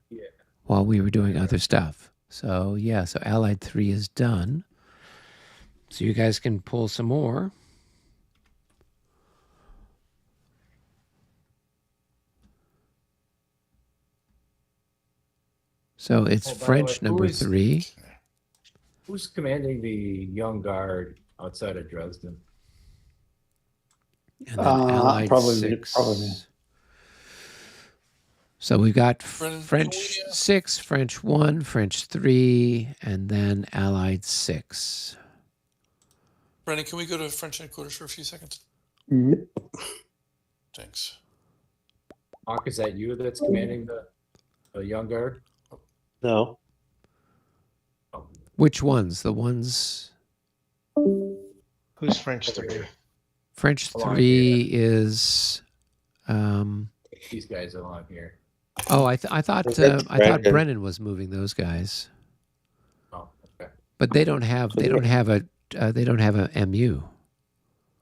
while we were doing other stuff. So yeah, so Allied 3 is done. So you guys can pull some more. So it's Oh, by the French way, who number is- 3. Who's commanding the Young Guard outside of Dresden? And then Allied probably 6. So we've got Brennan, French 6, French 1, French 3, and then Allied 6. Brennan, can we go to French headquarters for a few seconds? Yep. Thanks. Hawk, is that you that's commanding the Young Guard? No. Oh, Which ones? The ones... Who's French 3? French Along 3 is... these guys along here. Oh, I thought That's Brendan. Brennan was moving those guys, Oh, okay. but they don't have a MU.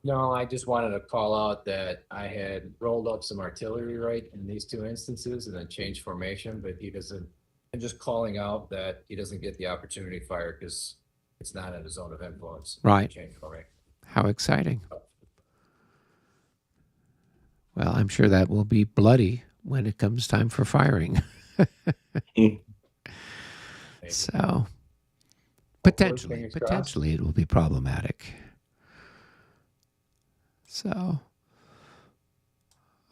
No, I just wanted to call out that I had rolled up some artillery right in these two instances and then changed formation, but he doesn't. I'm just calling out that he doesn't get the opportunity to fire because it's not in a zone of influence. Right. Change formation. How exciting! Well, I'm sure that will be bloody when it comes time for firing. So potentially it will be problematic. So,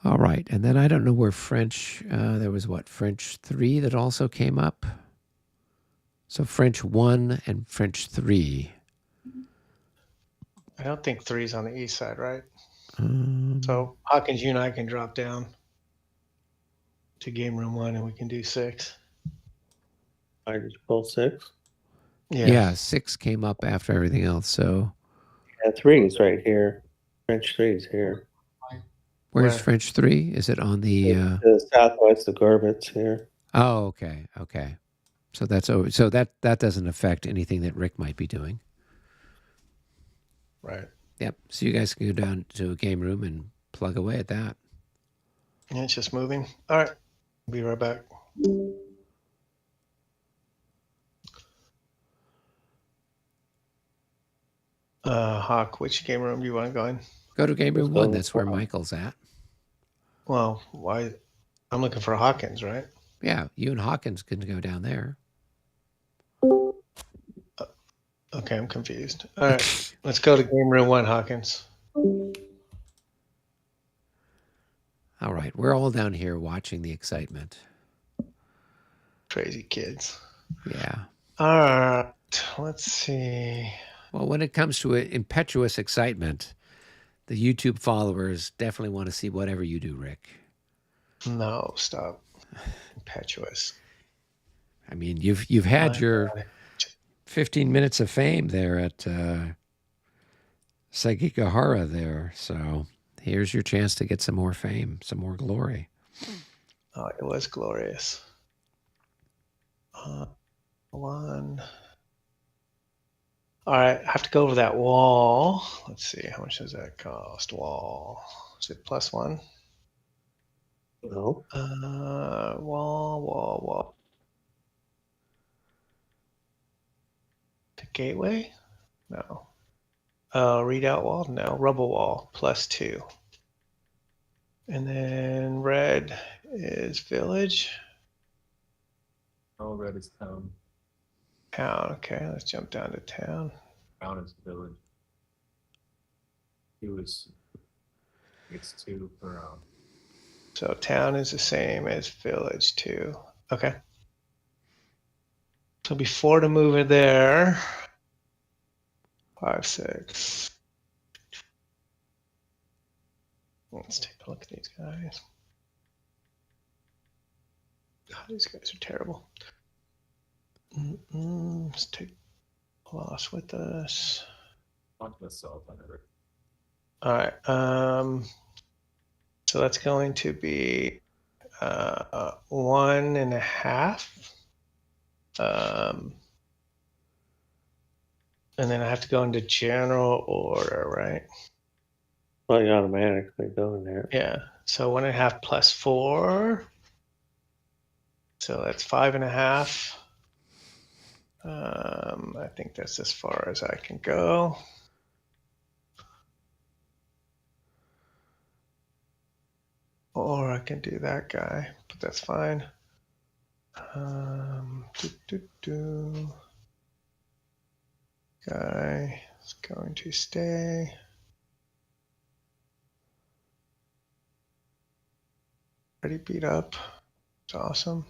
all right. And then I don't know where French, there was French 3 that also came up. So French 1 and French 3. I don't think 3's on the east side, right? So Hawkins, you and I can drop down to game room 1 and we can do 6. I just pull 6. Yeah, 6 came up after everything else. So Yeah, 3 is right here. French 3 is here. where's Where? French 3? Is it on the... To the southwest of Gorbitz here. Oh, okay. Okay. So that's over. So that doesn't affect anything that Rick might be doing. Right. Yep. So you guys can go down to a game room and plug away at that. Yeah, it's just moving. All right. Be right back. Hawk, which game room do you want to go in? Go to game room Let's go 1. That's where with- Michael's at. Well, why? I'm looking for Hawkins, right? Yeah, you and Hawkins can go down there. Okay, I'm confused. All right, let's go to game room 1, Hawkins. All right. We're all down here watching the excitement. Crazy kids. Yeah. All right, let's see. Well, when it comes to impetuous excitement, the YouTube followers definitely want to see whatever you do, Rick. No, stop. Impetuous. I mean, you've had your 15 minutes of fame there at Sagigahara there. So here's your chance to get some more fame, some more glory. Oh, it was glorious. 1. All right, I have to go over that wall. Let's see, how much does that cost? Wall. Is it +1? No. Wall. The gateway? No. Readout wall? No. Rubble wall, +2. And then red is village. Oh, red is town. Town. Okay, let's jump down to town. Town is village. It's 2 per round. So town is the same as village too. Okay. So before to move it there. 5, 6. Let's take a look at these guys. God, these guys are terrible. Let's take loss with us. On to the south under it. All right. So that's going to be 1.5. And then I have to go into general order, right? Well, you automatically go in there. Yeah. So 1.5 plus 4. So that's 5.5. I think that's as far as I can go. Or I can do that guy, but that's fine. Guy is going to stay. Pretty beat up. It's awesome.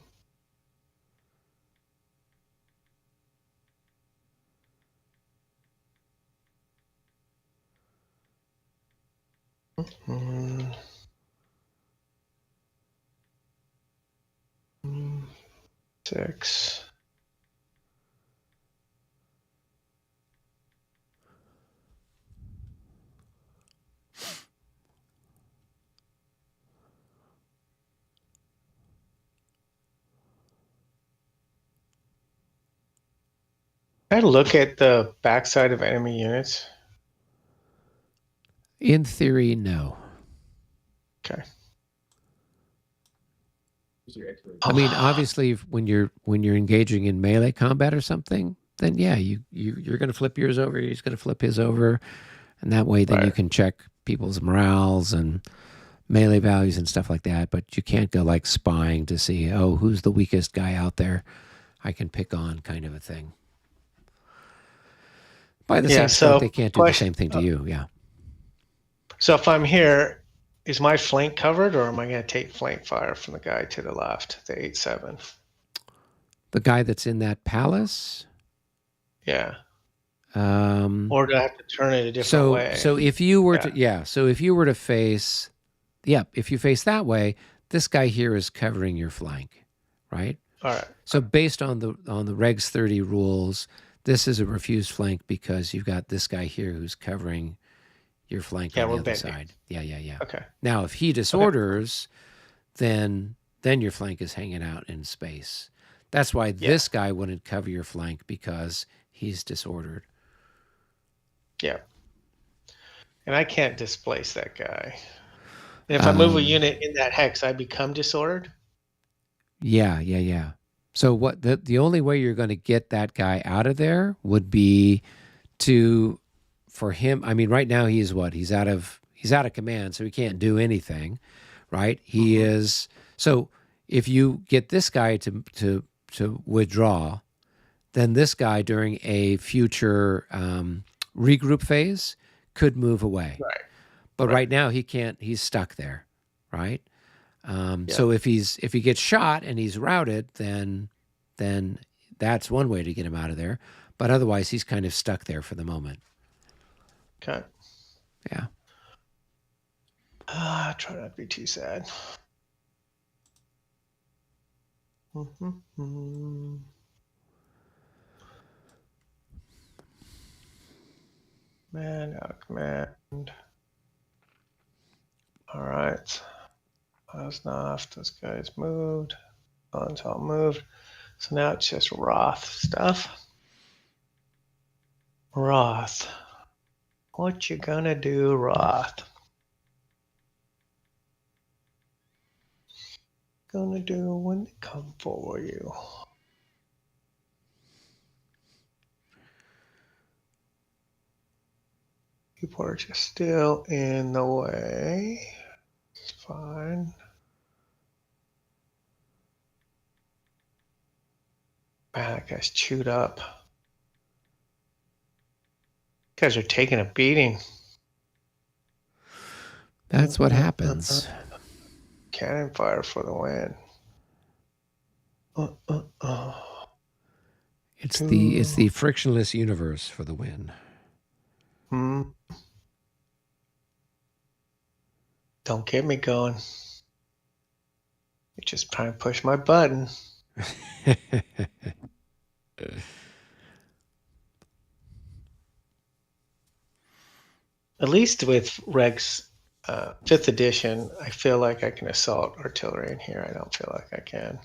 Mm-hmm. 6. I look at the backside of enemy units. In theory, no. Okay. I mean, obviously, when you're engaging in melee combat or something, then yeah, you're going to flip yours over. He's going to flip his over, and that way, then you can check people's morales and melee values and stuff like that. But you can't go like spying to see, oh, who's the weakest guy out there I can pick on, kind of a thing. By the same token, they can't do the same thing to you. Yeah. So if I'm here, is my flank covered, or am I going to take flank fire from the guy to the left, the 8-7? The guy that's in that palace? Yeah. Or do I have to turn it a different way? So if you were so if you were to face, if you face that way, this guy here is covering your flank, right? All right. So based on the Regs 30 rules, this is a refused flank because you've got this guy here who's covering your flank on the other side. Yeah. Okay. Now, if he disorders, then your flank is hanging out in space. That's why this guy wouldn't cover your flank, because he's disordered. Yeah. And I can't displace that guy. And if I move a unit in that hex, I become disordered? Yeah. So what the only way you're going to get that guy out of there would be for him. I mean, right now he's out of command, so he can't do anything, right? He is. So if you get this guy to withdraw, then this guy during a future regroup phase could move away. Right. But right now he can't. He's stuck there, right? So if he gets shot and he's routed, then that's one way to get him out of there. But otherwise, he's kind of stuck there for the moment. Okay. Yeah. Try not to be too sad. Man, out of command. All right. Osnoff, those guys moved. Guns all moved. So now it's just Roth stuff. Roth. What you gonna do, Roth? Gonna do when they come for you. People are just still in the way. It's fine. Man, that guy's chewed up. You guys are taking a beating. That's what happens. Cannon fire for the win. It's the frictionless universe for the win. Don't get me going. You just try and push my button. At least with Regs 5th edition, I feel like I can assault artillery in here. I don't feel like I can.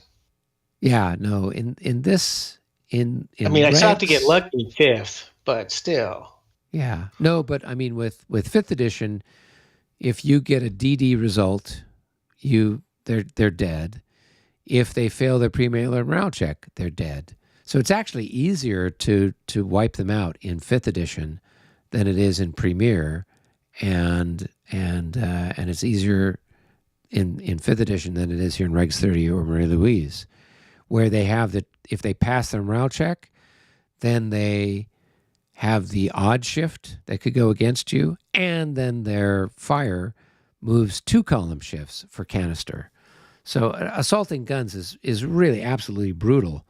Yeah, no. In this, I mean, Regs, I still have to get lucky 5th, but still. Yeah, no, but I mean, with 5th edition, if you get a DD result, they're dead. If they fail their pre-mailer morale check, they're dead. So it's actually easier to wipe them out in 5th edition than it is in Premier, and it's easier in 5th edition than it is here in Regs 30 or Marie Louise, where they have the, if they pass their morale check, then they have the odd shift that could go against you, and then their fire moves 2 column shifts for canister. So assaulting guns is really absolutely brutal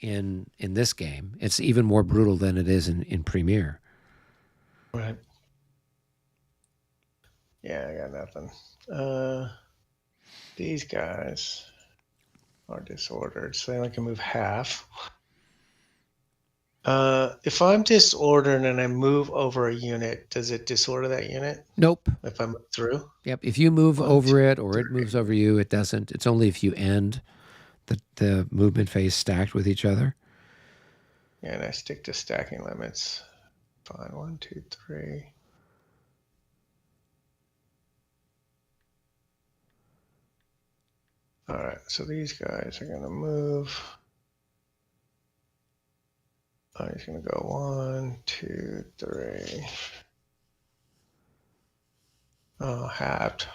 in this game. It's even more brutal than it is in Premiere. Right. Yeah, I got nothing. These guys are disordered, so they only can move half. If I'm disordered and I move over a unit, does it disorder that unit Nope. if I move through? Yep. If you move 1, over 2, it or it 3. moves over you, it doesn't. It's only if you end the movement phase stacked with each other. Yeah, and I stick to stacking limits. Fine. 1, 2, 3. All right, so these guys are gonna move. Oh, he's gonna go 1, 2, 3. Oh, halved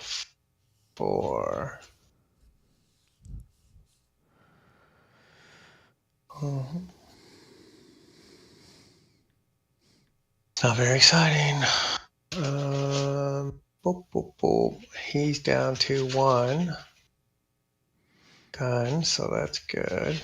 4. Not very exciting. Boop, boop, boop. He's down to 1 gun, so that's good.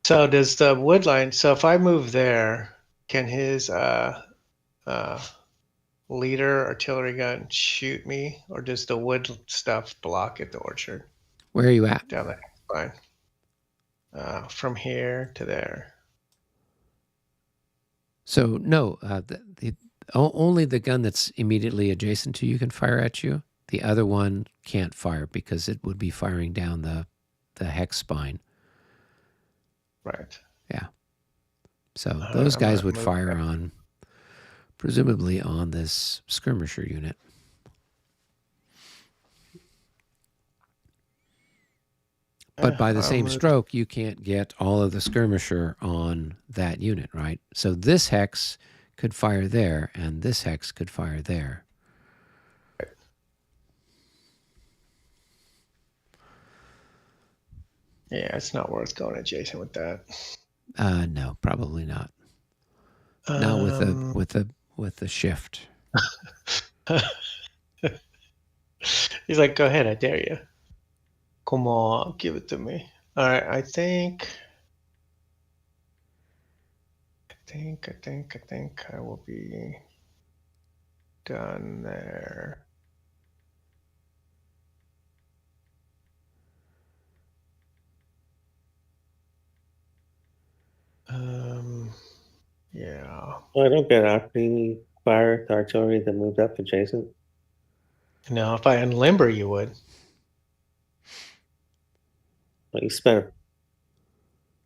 So does the wood line, so if I move there, can his leader artillery gun shoot me, or does the wood stuff block at the orchard Where are you at? down that line? From here to there. So no, only the gun that's immediately adjacent to you can fire at you. The other one can't fire because it would be firing down the hex spine. Right. Yeah. So right, those I'm guys gonna would move fire back. on, presumably on this skirmisher unit. But by the I'll same move- stroke, you can't get all of the skirmisher on that unit, right? So this hex could fire there, and this hex could fire there. Yeah, it's not worth going adjacent with that. No, probably not. Not with the shift. He's like, go ahead, I dare you. Come on, give it to me. All right, I think I will be done there. Yeah. Well, I don't get opportunity fire to artillery that moved up adjacent. No, if I unlimber, you would. Well, you spent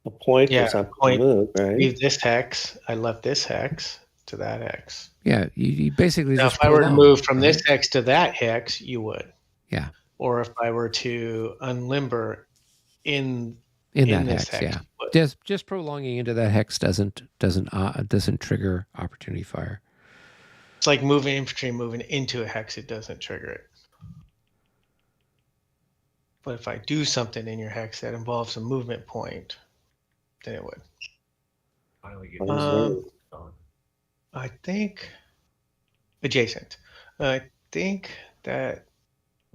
a point Yeah, or something point. to move, right? Leave this hex. I left this hex to that hex. Yeah, you basically Now, just if I were to prolong, move from right? this hex to that hex, you would. Yeah. Or if I were to unlimber in that this hex, yeah. you would. Just prolonging into that hex doesn't trigger opportunity fire. It's like moving infantry, moving into a hex, it doesn't trigger it. But if I do something in your hex that involves a movement point, then it would. Finally get I think adjacent. I think that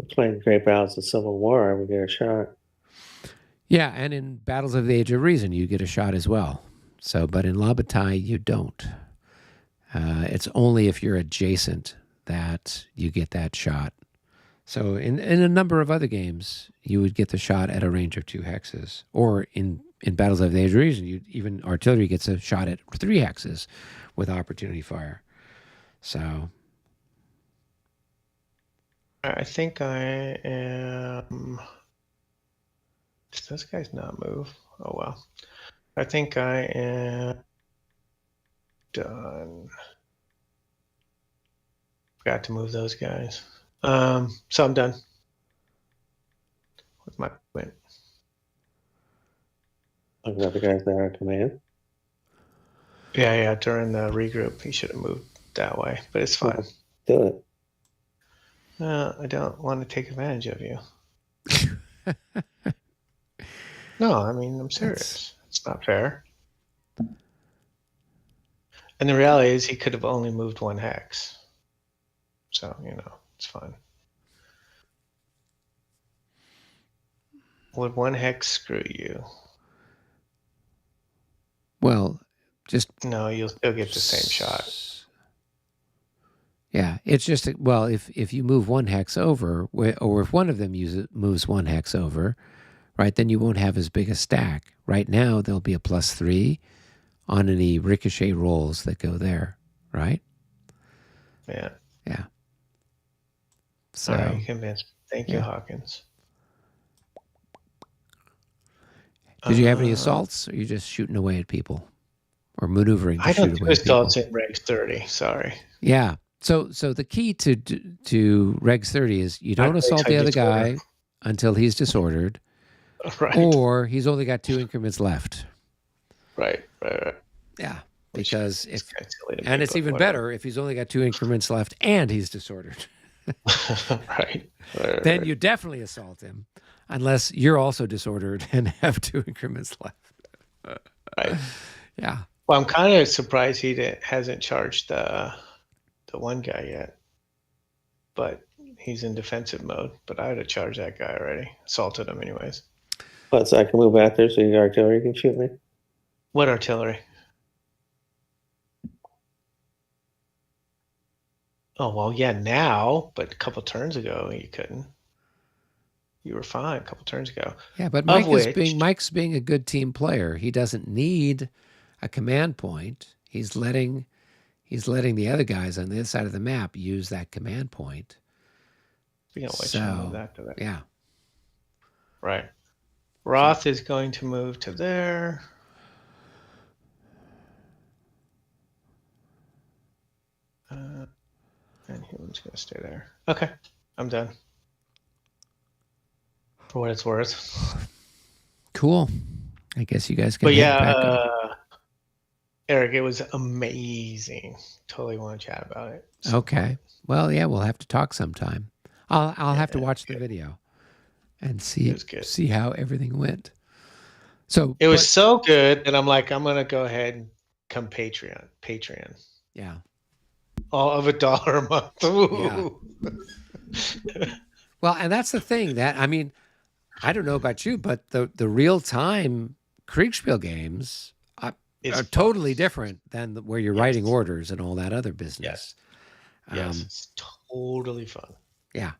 Playing Great Battles of Civil War, we get a shot. Yeah, and in Battles of the Age of Reason, you get a shot as well. So, but in La Bataille, you don't. It's only if you're adjacent that you get that shot. So in a number of other games, you would get the shot at a range of 2 hexes. Or in Battles of the Age of Reason, even artillery gets a shot at 3 hexes with opportunity fire. So I think I am. Does this guy's not move? Oh well. I think I am done. Forgot to move those guys. So I'm done with my movement. I've got the guys that are at command. Yeah. During the regroup, he should have moved that way, but it's fine. Do it. I don't want to take advantage of you. No, I mean, I'm serious. It's not fair. And the reality is he could have only moved 1 hex. So, it's fine. Would 1 hex screw you? Well, just No, you'll still get the same shot. Yeah, it's just well, if you move 1 hex over, or if one of them moves 1 hex over, right, then you won't have as big a stack. Right now, there'll be a +3 on any ricochet rolls that go there, right? Yeah. Yeah. So All right, you convinced me. Thank you, yeah. Hawkins. Did you have any assaults, or are you just shooting away at people? Or maneuvering to I shoot don't away do at people? assaults in Regs 30. Sorry. Yeah. So the key to Regs 30 is you don't assault the other guy until he's disordered, Right. or he's only got 2 increments left. Right. Yeah, because It's kinda silly to and me, it's but even whatever. better if he's only got 2 increments left and he's disordered. Right. Then you definitely assault him, unless you're also disordered and have 2 increments left. Right. Yeah. Well, I'm kind of surprised he hasn't charged the one guy yet, but he's in defensive mode. But I would have charged that guy already, assaulted him anyways. But so I can move back there so your artillery can shoot me. What artillery? Oh well, yeah, now, but a couple turns ago you couldn't. You were fine a couple turns ago. Yeah, but Of Mike's being a good team player. He doesn't need a command point. He's letting the other guys on the other side of the map use that command point. Speaking of which, I'll move that to there. Yeah. Right. Roth is going to move to there. And Human's going to stay there. Okay, I'm done. For what it's worth. Cool. I guess you guys can. But head back up. Eric, it was amazing. Totally want to chat about it. Okay. Well, yeah, we'll have to talk sometime. I'll have to watch the video and see how everything went. So it was so good that I'm like, I'm gonna go ahead and come Patreon. Yeah. All of $1 a month. Yeah. Well, and that's the thing that I mean, I don't know about you, but the real time Kriegspiel games are totally different than where you're writing orders and all that other business. Yes, it's totally fun. Yeah.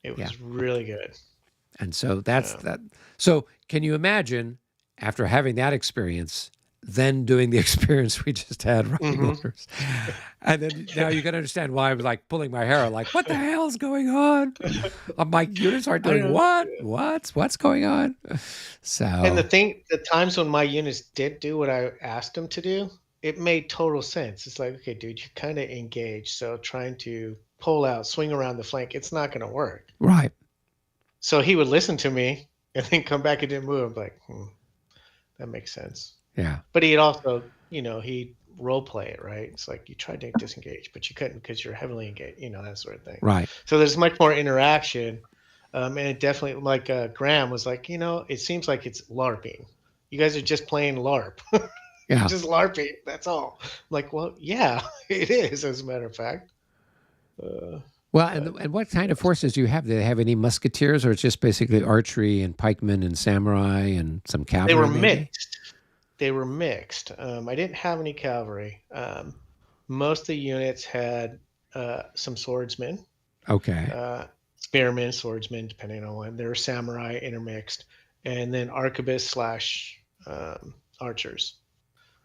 It was really good. And so that's that. So can you imagine after having that experience, then doing the experience we just had writing orders? And then now you can understand why I was like pulling my hair out, like, what the hell's going on? My units aren't doing what? What's going on? So and the times when my units did do what I asked them to do, it made total sense. It's like, okay, dude, you're kind of engaged. So trying to pull out, swing around the flank, it's not going to work. Right. So he would listen to me and then come back and didn't move. I'm like, that makes sense. Yeah. But he'd also, he'd role play it, right? It's like you tried to disengage, but you couldn't because you're heavily engaged, that sort of thing. Right. So there's much more interaction. And it definitely, like Graham was like, it seems like it's LARPing. You guys are just playing LARP. Yeah. Just LARPing. That's all. I'm like, well, yeah, it is, as a matter of fact. Well, and what kind of forces do you have? Do they have any musketeers, or it's just basically archery and pikemen and samurai and some cavalry? They were mixed. I didn't have any cavalry. Most of the units had some swordsmen. Okay. Spearmen, swordsmen, depending on when. They were samurai intermixed. And then arquebusists / archers.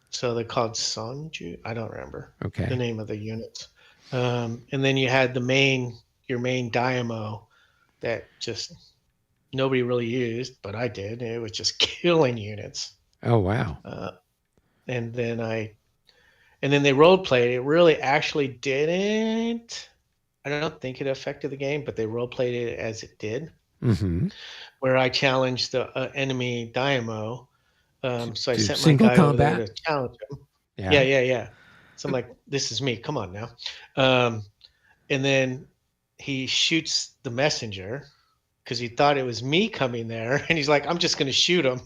So they're called Sanju. I don't remember the name of the units. And then you had your main Daimyo that just nobody really used, but I did. It was just killing units. Oh wow! And then they role played. It really actually didn't. I don't think it affected the game, but they role played it as it did. Mm-hmm. Where I challenged the enemy Daimyo So I Do sent my single guy combat? over there to challenge him. Yeah. Yeah. So I'm like, this is me. Come on now. And then he shoots the messenger because he thought it was me coming there. And he's like, I'm just going to shoot him.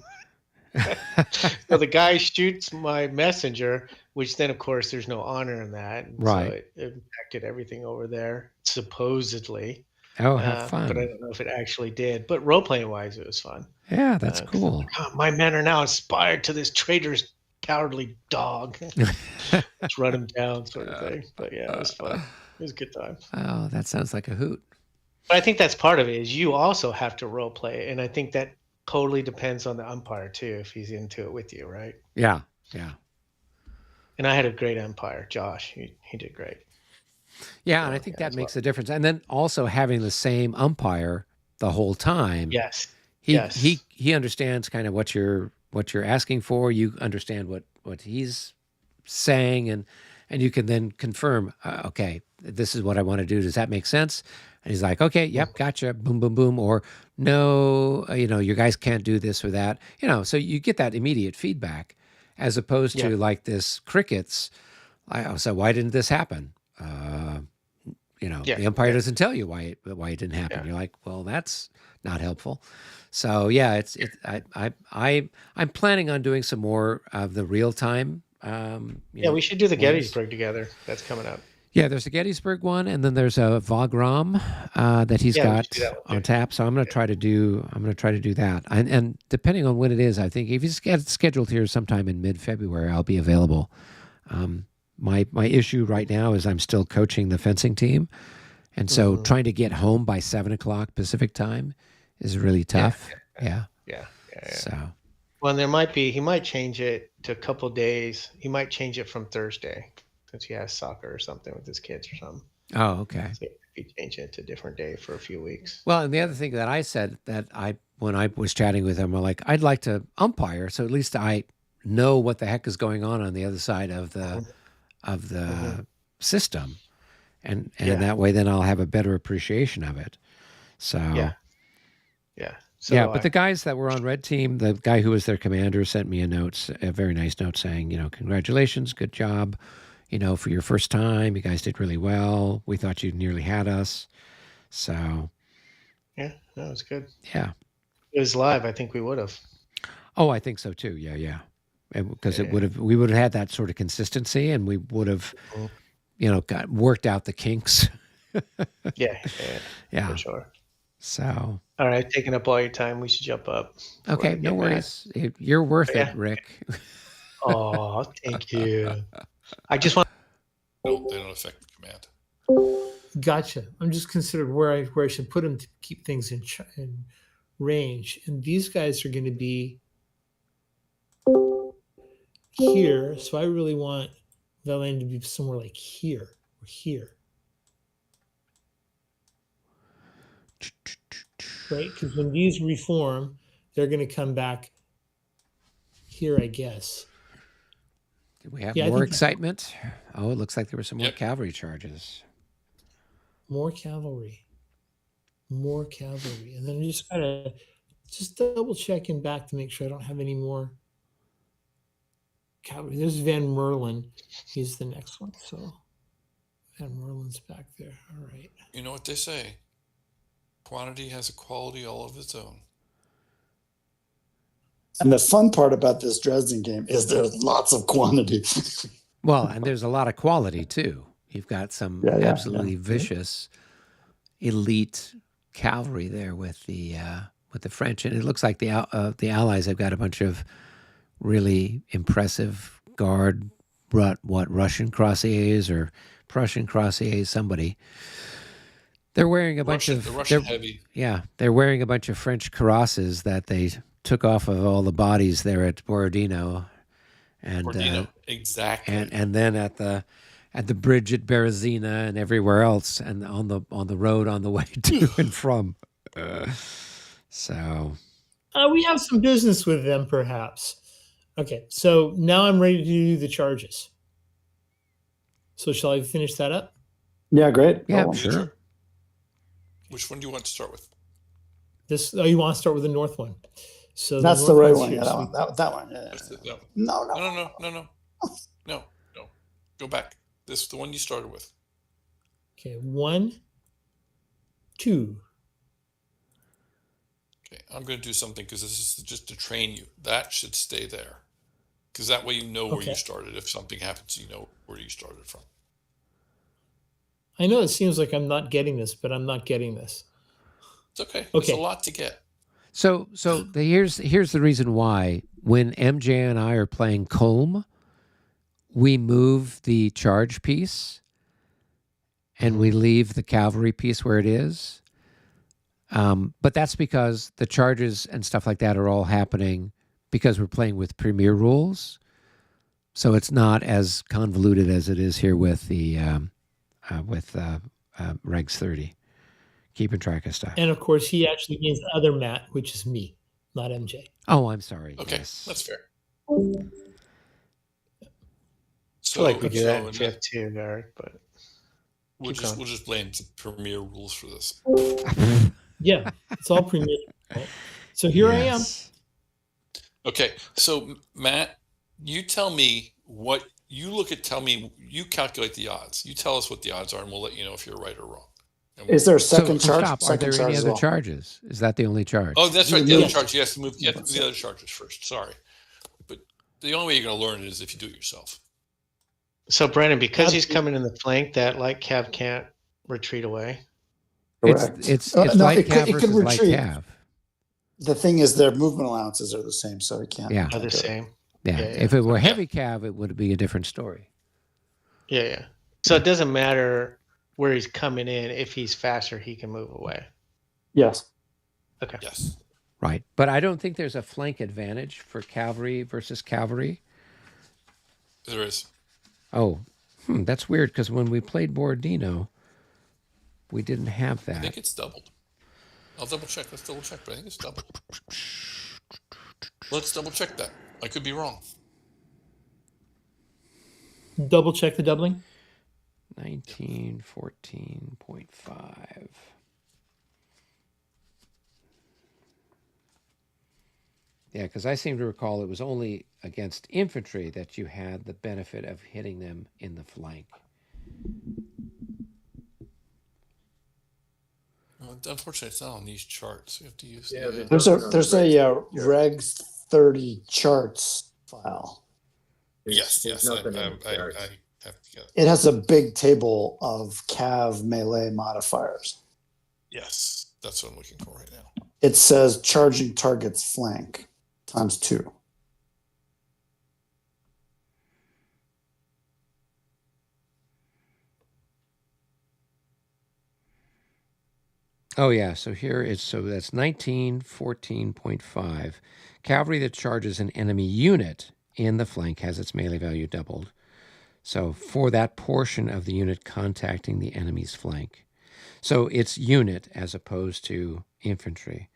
So the guy shoots my messenger, which then, of course, there's no honor in that. And Right. So it impacted everything over there, supposedly. Oh, have fun. But I don't know if it actually did. But role-playing wise, it was fun. Yeah, that's cool. Like, oh, my men are now inspired to this traitor's cowardly dog. Let's run him down, sort of thing. But yeah, it was fun. It was a good time. Oh, that sounds like a hoot. But I think that's part of it is you also have to role play. And I think that totally depends on the umpire too, if he's into it with you, right? Yeah. And I had a great umpire, Josh. He did great. Yeah, and I think that makes a difference. And then also having the same umpire the whole time. Yes. He understands kind of what you're asking for. You understand what he's saying, and you can then confirm. Okay, this is what I want to do. Does that make sense? And he's like, okay, yep, gotcha. Boom, boom, boom. Or no, your guys can't do this or that. So you get that immediate feedback, as opposed to like this crickets. So why didn't this happen? The umpire doesn't tell you why it didn't happen. You're like, well, that's not helpful. So yeah, I'm planning on doing some more of the real time. We should do the Gettysburg together. That's coming up. Yeah, there's a Gettysburg one, and then there's a Wagram that he's got on tap. So I'm going to try to do that. And depending on when it is, I think if it's scheduled here sometime in mid-February, I'll be available. My issue right now is I'm still coaching the fencing team, and so trying to get home by 7:00 Pacific time is really tough. Yeah. So, well, he might change it to a couple days. He might change it from Thursday since he has soccer or something with his kids or something. Oh, okay. So he change it to a different day for a few weeks. Well, and the other thing that I said when I was chatting with him, I'm like, I'd like to umpire, so at least I know what the heck is going on the other side of the system, and that way then I'll have a better appreciation of it. So but the guys that were on Red Team, the guy who was their commander sent me a very nice note saying, congratulations, good job, for your first time, you guys did really well. We thought you nearly had us. So yeah, that was good. Yeah, if it was live, I think we would have. Oh, I think so too. Yeah. Because we would have had that sort of consistency, and we would have, worked out the kinks. Yeah, for sure. So, all right, taking up all your time, we should jump up. Okay, no worries. You're worth it, Rick. Oh, thank you. I just want. No, they don't affect the command. Gotcha. I'm just considering where I should put them to keep things in range, and these guys are going to be here, so I really want that lane to be somewhere like here or here, right? Because when these reform, they're going to come back here, I guess. Did we have more excitement? Oh, it looks like there were some more cavalry charges. More cavalry, and then I just gotta double checking back to make sure I don't have any more. There's Van Merlin. He's the next one. So Van Merlin's back there. All right. You know what they say? Quantity has a quality all of its own. And the fun part about this Dresden game is there's lots of quantity. Well, and there's a lot of quality too. You've got some absolutely vicious, elite cavalry there with the French, and it looks like the Allies have got a bunch of really impressive guard, Russian cuirassiers or Prussian cuirassiers, somebody. They're wearing a bunch of Russian heavy. Yeah, they're wearing a bunch of French cuirasses that they took off of all the bodies there at Borodino, and exactly, and then at the bridge at Berezina and everywhere else, and on the road on the way to and from. So we have some business with them, perhaps. Okay, so now I'm ready to do the charges. So shall I finish that up? Yeah, great. Yeah, sure. Which one do you want to start with? You want to start with the north one. So That's the north right one's one. here. Yeah, that So one. That one. Yeah. That's it, no. No. No. Go back. This is the one you started with. okay, 1, 2. Okay, I'm going to do something because this is just to train you. That should stay there. Because that way you know where Okay. you started. If something happens, you know where you started from. I know it seems like I'm not getting this, but I'm not getting this. It's okay. Okay. It's a lot to get. So here's the reason why. When MJ and I are playing Colm, we move the charge piece and we leave the cavalry piece where it is. But that's because the charges and stuff like that are all happening because we're playing with premier rules. So it's not as convoluted as it is here with the Regs 30. Keeping track of stuff. And of course, he actually means the other Matt, which is me, not MJ. Oh, I'm sorry. Okay, Yes. that's fair. I So, feel like we do that in and GF too, Eric, but we'll keep just going. we'll just blame the premier rules for this. Yeah, it's all premier. Right? So here I am. Yes. Okay, so Matt, you tell me what you look at. Tell me you calculate the odds. You tell us what the odds are, and we'll let you know if you're right or wrong. And Is there a second So charge? stop. Are Second there charge any as other well. charges? Is that the only charge? Oh, that's right. The Yeah. other charge. You have to move. You have to do the other charges first. Sorry, but the only way you're going to learn it is if you do it yourself. So Brandon, because he's coming in the flank, that light cav can't retreat away. Correct. It's No, light it cav could versus light retreat. cav. The thing is, their movement allowances are the same, so he can't. Yeah. Are the same. Yeah. Yeah, If it were heavy cav, it would be a different story. Yeah. So it doesn't matter where he's coming in. If he's faster, he can move away. Yes. Okay. Yes. Right. But I don't think there's a flank advantage for cavalry versus cavalry. There is. Oh, that's weird because when we played Borodino, we didn't have I that. think it's doubled. I'll double check. Let's double check, but I think it's doubled. Let's double check that. I could be wrong. Double check the doubling. 1914.5. Yeah, because I seem to recall it was only against infantry that you had the benefit of hitting them in the flank. Well, unfortunately, it's not on these charts. We have to use. Yeah, There's a Regs 30 charts file. Yes. There's I nothing in the have charts. to get it. It has a big table of cav melee modifiers. Yes, that's what I'm looking for right now. It says charging target's flank times 2. Oh, yeah. So here it's, so that's 1914.5. Cavalry that charges an enemy unit in the flank has its melee value doubled. So for that portion of the unit contacting the enemy's flank. So it's unit as opposed to infantry.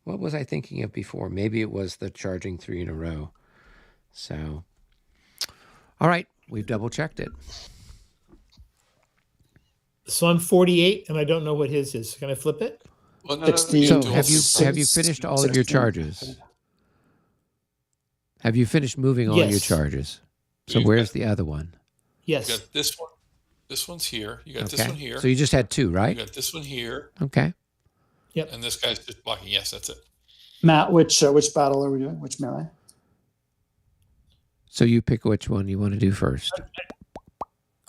What was I thinking of before? Maybe it was the charging 3 in a row. So, all right. We've double checked it. So I'm 48, and I don't know what his is. Can I flip it? Well, no, 16. So do have you Six- finished all of your 16. charges? Have you finished moving all your Yes. charges? So You've where's got- the other one? You Yes. got this one. This one's here. You got this Okay. one here. So you just had 2, You right? got this one here, Okay. and this guy's just blocking. Yes, that's it. Matt, which battle are we doing? Which melee? So you pick which one you want to do first.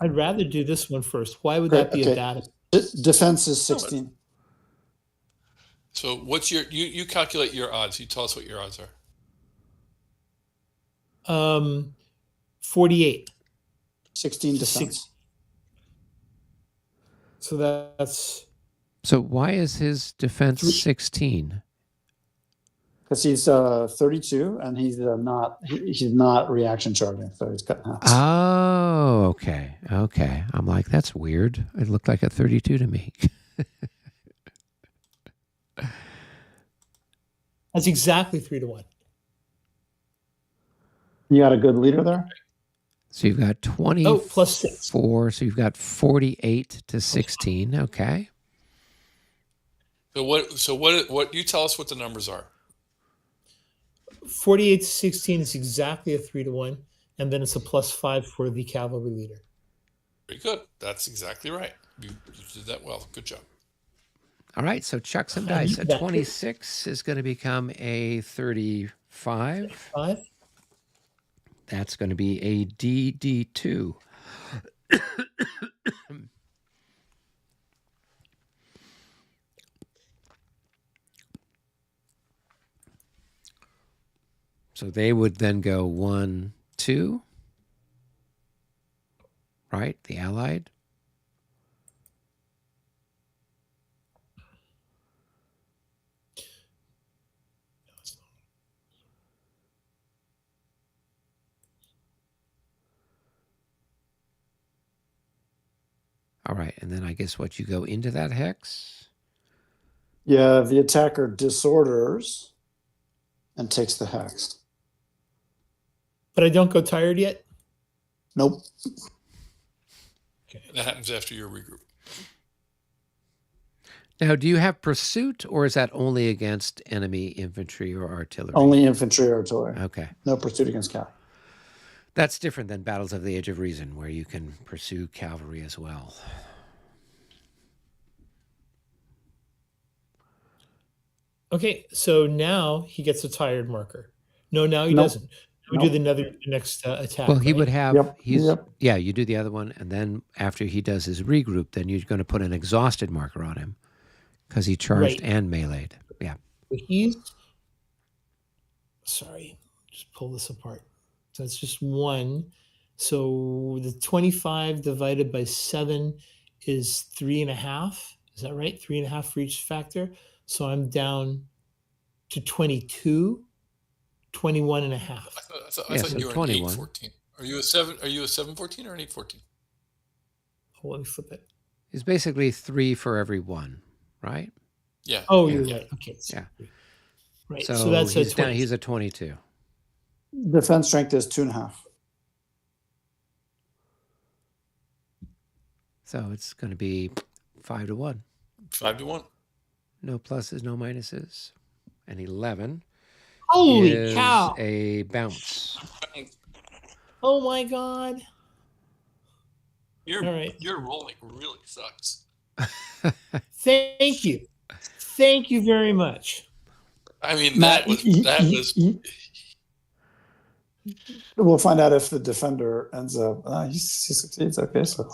I'd rather do this one first. Why would that be Okay. a data? Defense is 16. So what's your you calculate your odds. You tell us what your odds are. 48. 16 defense. So that's So why is his defense 16? Because he's 32 and he's not reaction charging, so he's cut in half. Oh, okay. Okay. I'm like, that's weird. It looked like a 32 to me. that's exactly 3 to 1. You got a good leader there? So you've got 24. Oh, plus 6. So you've got 48 to 16. Okay. So what you tell us what the numbers are. 48 to 16 is exactly a 3-to-1, and then it's a +5 for the cavalry leader. Very good. That's exactly right. You did that well. Good job. All right, so chuck some dice. A 26 is going to become a 35. 5. That's going to be a DD2. So they would then go 1, 2, right? The Allied. All right, and then I guess what, you go into that hex? Yeah, the attacker disorders and takes the hex. But I don't go tired yet? Nope. Okay. That happens after your regroup. Now, do you have pursuit, or is that only against enemy infantry or artillery? Only infantry or artillery. Okay. No pursuit against cavalry. That's different than Battles of the Age of Reason, where you can pursue cavalry as well. Okay, so now he gets a tired marker. No, now he doesn't. We do the next attack. Well, he right? would have. Yep. Yeah, you do the other one, and then after he does his regroup, then you're going to put an exhausted marker on him because he charged and meleeed. Yeah. He's sorry. Just pull this apart. So it's just 1. So the 25 divided by 7 is 3.5. Is that right? 3.5 for each factor. So I'm down to 22, 21 and a half. I thought so you were 21. an 8-14. Are you a 7-14 or an 8-14? Oh, let me flip it. It's basically 3 for every 1, right? Yeah. Oh, you're right. Okay. Yeah. Right. So, So that's he's a 20. He's a 22. Defense strength is 2.5. So it's going to be 5-1. 5-1. No pluses, no minuses. And 11 Holy is cow. a bounce. Oh my God. Your right. Your rolling really sucks. Thank you. Thank you very much. I mean, Matt, that was. We'll find out if the defender ends up. He succeeds. Okay, so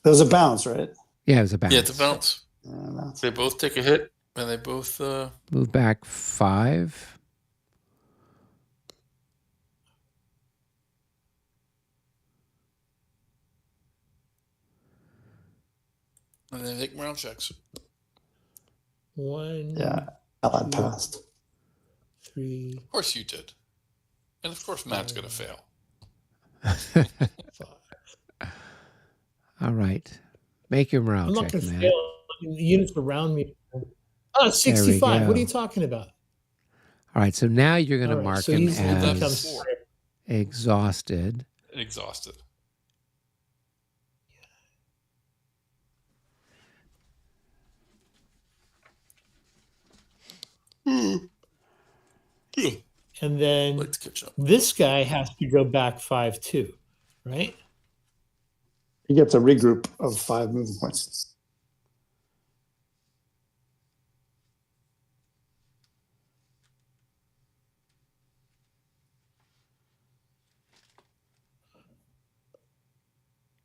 there's a bounce, right? Yeah, it was a bounce. Yeah, it's a bounce. Bounce. They both take a hit, and they both move back 5. and they take round checks. 1. Yeah, Allied passed. 3. Of course you did, and of course Matt's going to fail. 5. All right. Make your morale I'm not check, going to Matt. fail. I mean, the units around me. Oh, 65. What are you talking about? All right. So now you're going to All right, mark so him he's- he as becomes- exhausted. Exhausted. And then Let's catch up. this guy has to go back 5 too, right? He gets a regroup of 5 movement points.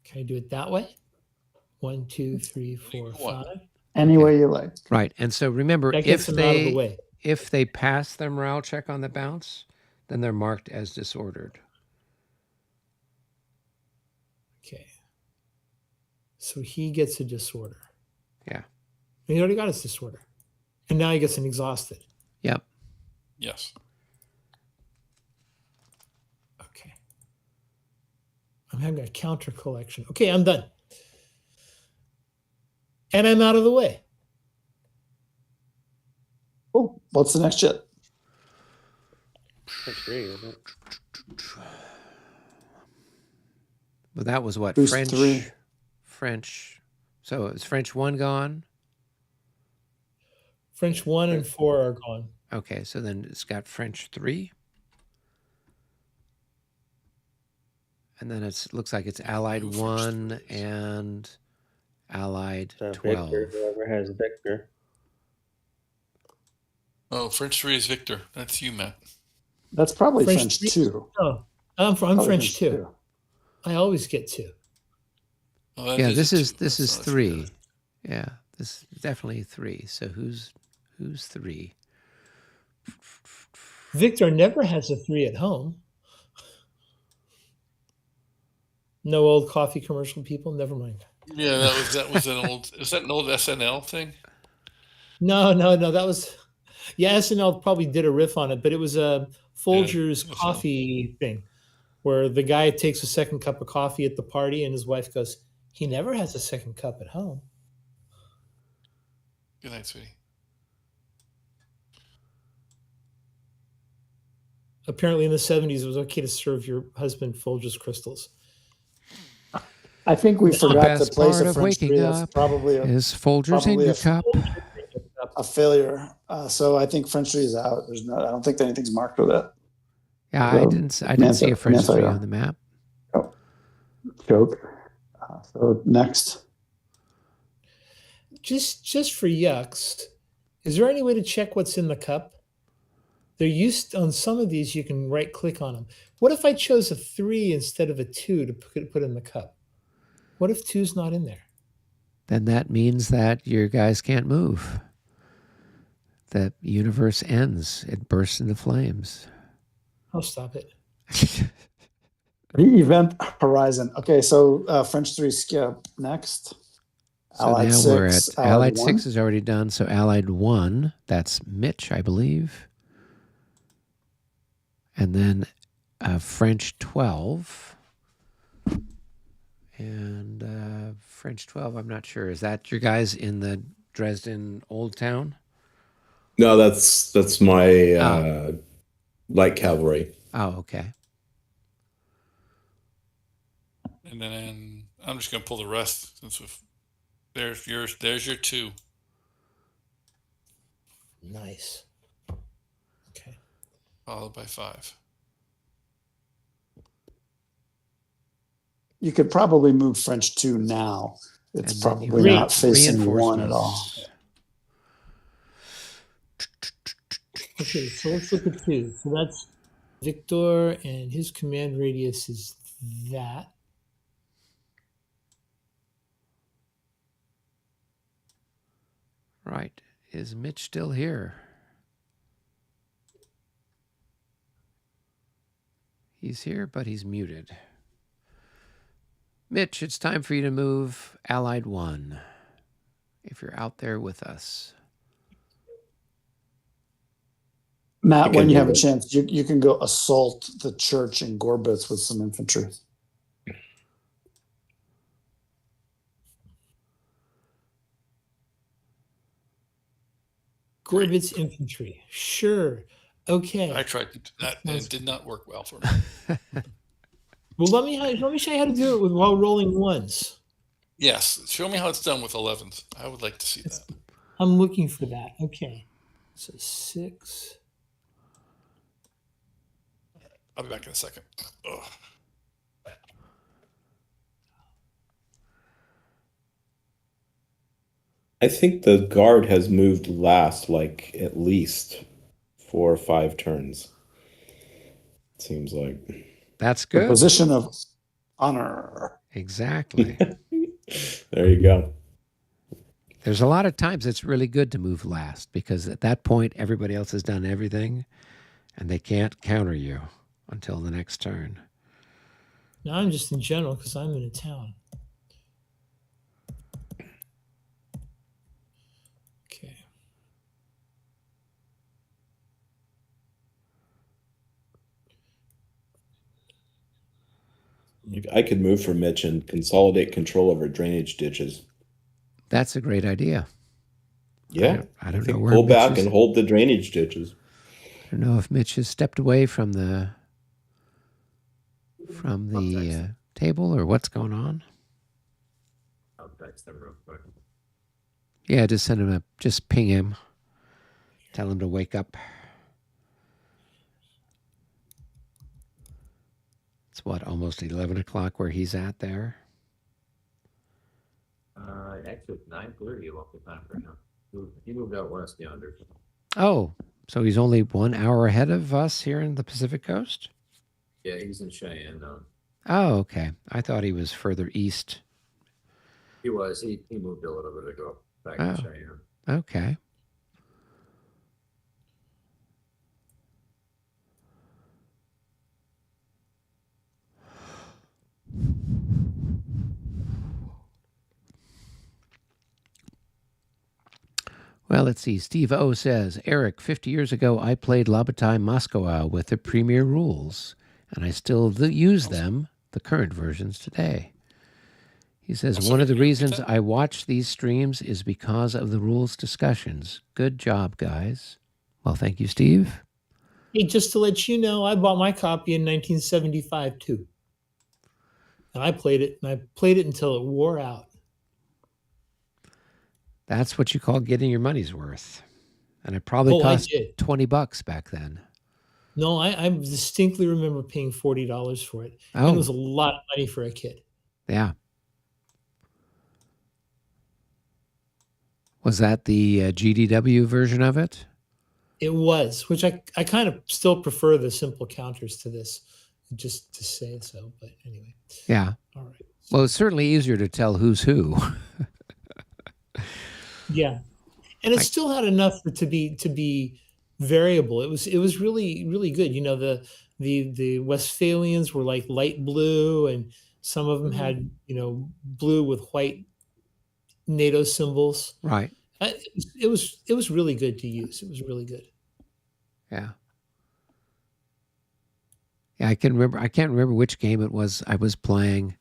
Can I do it that way? 1, 2, 3, 4, One. 5. Any way you like. Right. And so remember, That gets them out of the way. if they pass their morale check on the bounce, then they're marked as disordered. Okay. So he gets a disorder. Yeah. He already got his disorder. And now he gets an exhausted. Yep. Yes. Okay. I'm having a counter collection. Okay, I'm done. And I'm out of the way. Oh, what's the next jet? That's 3, isn't it? Well, that was what? Boost French. 3. French. So is French 1 gone? French 1 and 4 are gone. Okay. So then it's got French 3. And then it looks like it's Allied 1 and Allied 12. Victor, whoever has Victor. Oh, French 3 is Victor. That's you, Matt. That's probably French 2. Oh, I'm French 2. I always get 2. Oh, yeah, this is 3. Yeah, this is definitely 3. So who's 3? Victor never has a 3 at home. No old coffee commercial people. Never mind. Yeah, that was an old. Is that an old SNL thing? No. That was, yeah. SNL probably did a riff on it, but it was a Folgers coffee thing, where the guy takes a second cup of coffee at the party, and his wife goes, "He never has a second cup at home." Good night, sweetie. Apparently, in the 70s, it was okay to serve your husband Folgers crystals. I think we forgot to place a of French 3. That's probably is Folgers in your cup. A failure. So I think French 3 is out. I don't think anything's marked with it. Yeah, I didn't see a French 3 on the map. Oh, joke. So next. Just for yucks, is there any way to check what's in the cup? They're used on some of these. You can right click on them. What if I chose a 3 instead of a 2 to put in the cup? What if 2's not in there? Then that means that your guys can't move. The universe ends. It bursts into flames. I'll stop it. The event horizon. Okay, so French 3 skip. Next. So Allied now 6, we're at Allied 1. 6 is already done. So Allied 1, that's Mitch, I believe. And then French 12. And French 12, I'm not sure. Is that your guys in the Dresden Old Town? No, that's my light cavalry. Oh, okay. And then I'm just going to pull the rest since there's your 2. Nice. Okay. Followed by 5. You could probably move French 2 now. It's probably not facing 1 at all. Okay, so let's look at 2. So that's Victor, and his command radius is that. Right. Is Mitch still here? He's here, but he's muted. Mitch, it's time for you to move Allied 1, if you're out there with us. Matt, when you have a chance, you can go assault the church in Gorbitz with some infantry. Gorbitz infantry. Sure. Okay. I tried to do that, and it did not work well for me. Well, let me show you how to do it while rolling ones. Yes, show me how it's done with 11s. I would like to see that. I'm looking for that. Okay. So 6. I'll be back in a second. Ugh. I think the guard has moved last, like at least 4 or 5 turns. It seems like. That's good. The position of honor. Exactly. There you go. There's a lot of times it's really good to move last because at that point everybody else has done everything and they can't counter you until the next turn. No, I'm just in general because I'm in a town. Okay. I could move for Mitch and consolidate control over drainage ditches. That's a great idea. Yeah. I don't know where pull Mitch back is. and hold the drainage ditches. I don't know if Mitch has stepped away from the table or what's going on. I'll text them real quick. Yeah, just ping him. Tell him to wake up. It's what, almost 11 o'clock where he's at there? Actually, it's 9:30 local time for him. He moved out west yonder. Oh, so he's only 1 hour ahead of us here in the Pacific Coast? Yeah, he's in Cheyenne now. Oh, okay. I thought he was further east. He was. He moved a little bit ago back to Cheyenne. Okay. Well, let's see. Steve O says, Eric, 50 years ago, I played La Bataille Moscow with the premier rules, and I still use them, the current versions, today. He says, one of the reasons I watch these streams is because of the rules discussions. Good job, guys. Well, thank you, Steve. Hey, just to let you know, I bought my copy in 1975, too. And I played it until it wore out. That's what you call getting your money's worth. And it probably cost $20 back then. No, I distinctly remember paying $40 for it. Oh. And it was a lot of money for a kid. Yeah. Was that the GDW version of it? It was, which I kind of still prefer the simple counters to this, just to say so. But anyway. Yeah. All right. Well, it's certainly easier to tell who's who. Yeah, and it still had enough to be variable. It was really, really good. You know, the Westphalians were like light blue, and some of them had, you know, blue with white NATO symbols. Right. It was really good to use. It was really good. Yeah. Yeah, I can't remember which game it was I was playing.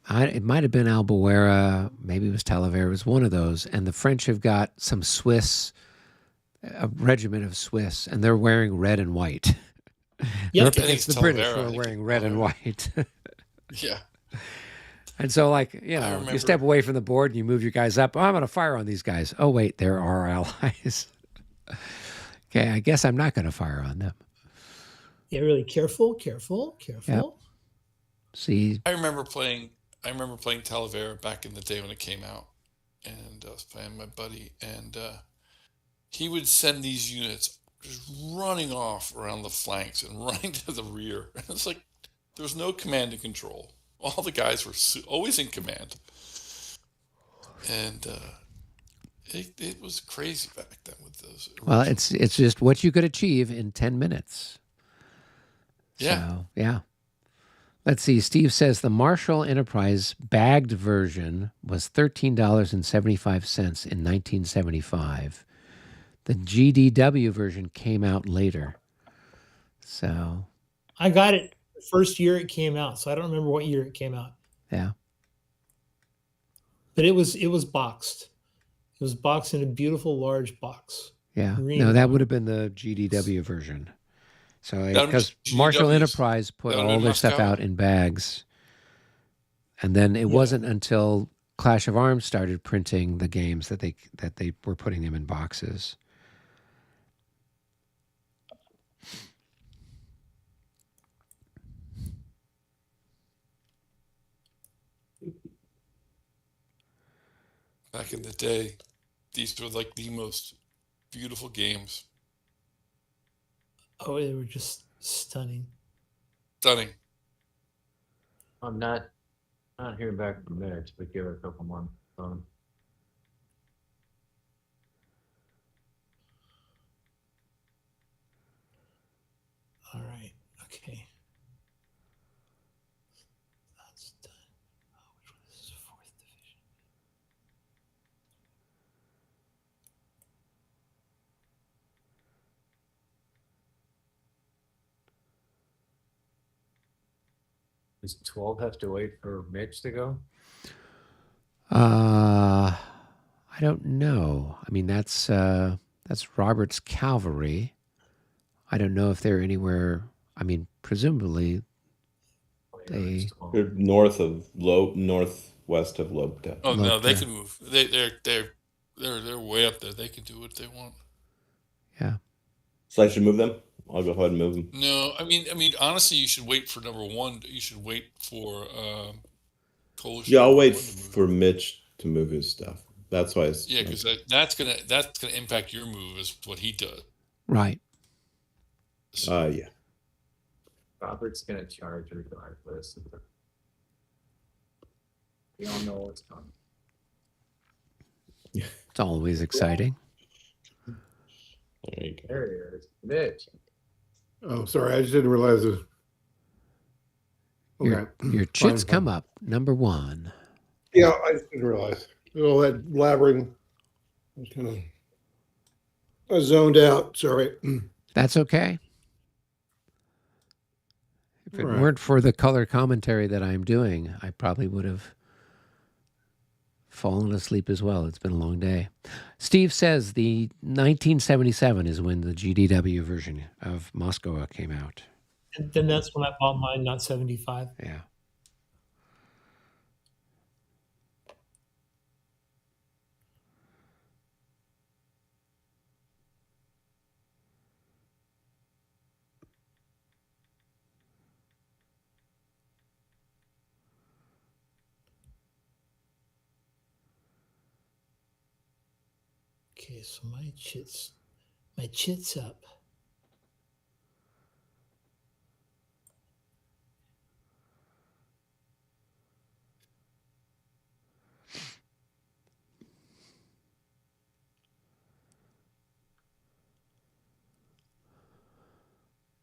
It might have been Albuera, maybe it was Talavera, it was one of those. And the French have got some Swiss, a regiment of Swiss, and they're wearing red and white. Yeah, it's the British who are wearing red and white. Yeah. And so, like, you know, you step away from the board and you move your guys up. Oh, I'm going to fire on these guys. Oh, wait, they're our allies. Okay, I guess I'm not going to fire on them. Yeah, really careful. Yep. See, I remember playing Talavera back in the day when it came out, and I was playing my buddy, and he would send these units just running off around the flanks and running to the rear. And it's like there was no command and control. All the guys were always in command, and it was crazy back then with those. Well, it's just what you could achieve in 10 minutes. Yeah. So, yeah. Let's see. Steve says the Marshall Enterprise bagged version was $13.75 in 1975. The GDW version came out later. So I got it the first year it came out, so I don't remember what year it came out. Yeah. But it was boxed. It was boxed in a beautiful large box. Yeah. No, that would have been the GDW version. So because Marshall Enterprise put all their stuff out in bags. And then it wasn't until Clash of Arms started printing the games that they were putting them in boxes. Back in the day, these were like the most beautiful games. Oh, they were just stunning. Stunning. I'm not hearing back from Mitch, but give it a couple more. All right. Okay. That's done. Oh, which one is this? 4th Division. Does 12 have to wait for Mitch to go? I don't know. I mean, that's Robert's cavalry. I don't know if they're anywhere. I mean, presumably they're northwest of Lobdell. Oh no, they can move. They're way up there. They can do what they want. Yeah. So I should move them? I'll go ahead and move him. No, I mean, honestly, you should wait for number one. You should wait for coalition. Yeah, I'll number wait one to move for him. Mitch to move his stuff. That's why. Yeah, because that's gonna impact your move is what he does. Right. So, Yeah. Robert's gonna charge regardless. We all know what's coming. It's always exciting. There you go. There he is. Mitch. Oh, sorry, I just didn't realize it. Okay. Your chits come up. Number one. Yeah, I just didn't realize. All that blabbering. I zoned out. Sorry. That's okay. If it weren't for the color commentary that I'm doing, I probably would have fallen asleep as well. It's been a long day. Steve says the 1977 is when the GDW version of Moscow came out. And then that's when I bought mine, not 75. Yeah. Okay, so my chit's up.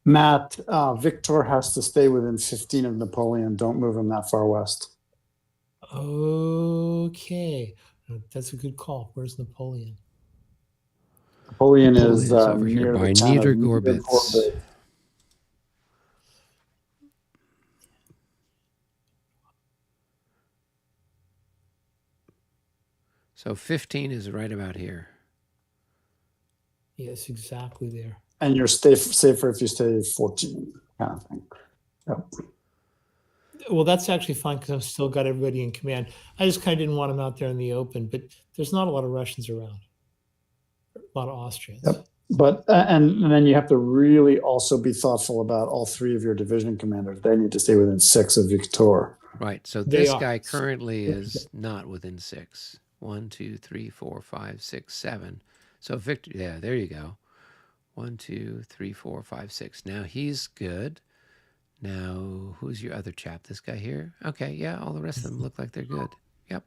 Matt, Victor has to stay within 15 of Napoleon. Don't move him that far west. Okay, that's a good call. Where's Napoleon? Napoleon is over here near by the town of Niedergorbitz. So 15 is right about here. Yes, exactly there. And you're safer if you stay 14, kind of thing. Yep. Well, that's actually fine because I've still got everybody in command. I just kind of didn't want them out there in the open, but there's not a lot of Russians around. A lot of Austrians. Yep. But and then you have to really also be thoughtful about all three of your division commanders. They need to stay within 6 of Victor. Right. So this guy currently is not within 6. 1, 2, 3, 4, 5, 6, 7. So Victor, yeah, there you go. 1, 2, 3, 4, 5, 6. Now he's good. Now who's your other chap? This guy here? Okay, yeah, all the rest of them look like they're good. Yep.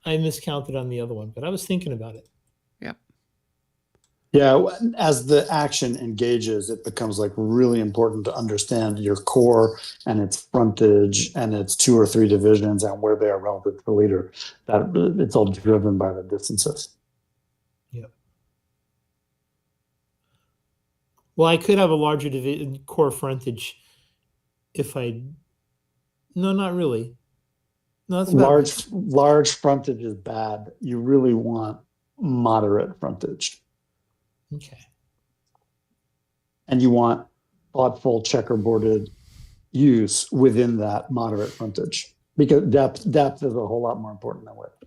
I miscounted on the other one, but I was thinking about it. Yep. Yeah, as the action engages, it becomes like really important to understand your core and its frontage and its 2 or 3 divisions and where they are relative to the leader. That it's all driven by the distances. Yep. Well, I could have a larger core frontage if I. No, not really. No, that's large frontage is bad. You really want moderate frontage. Okay. And you want thoughtful checkerboarded use within that moderate frontage because depth is a whole lot more important than width.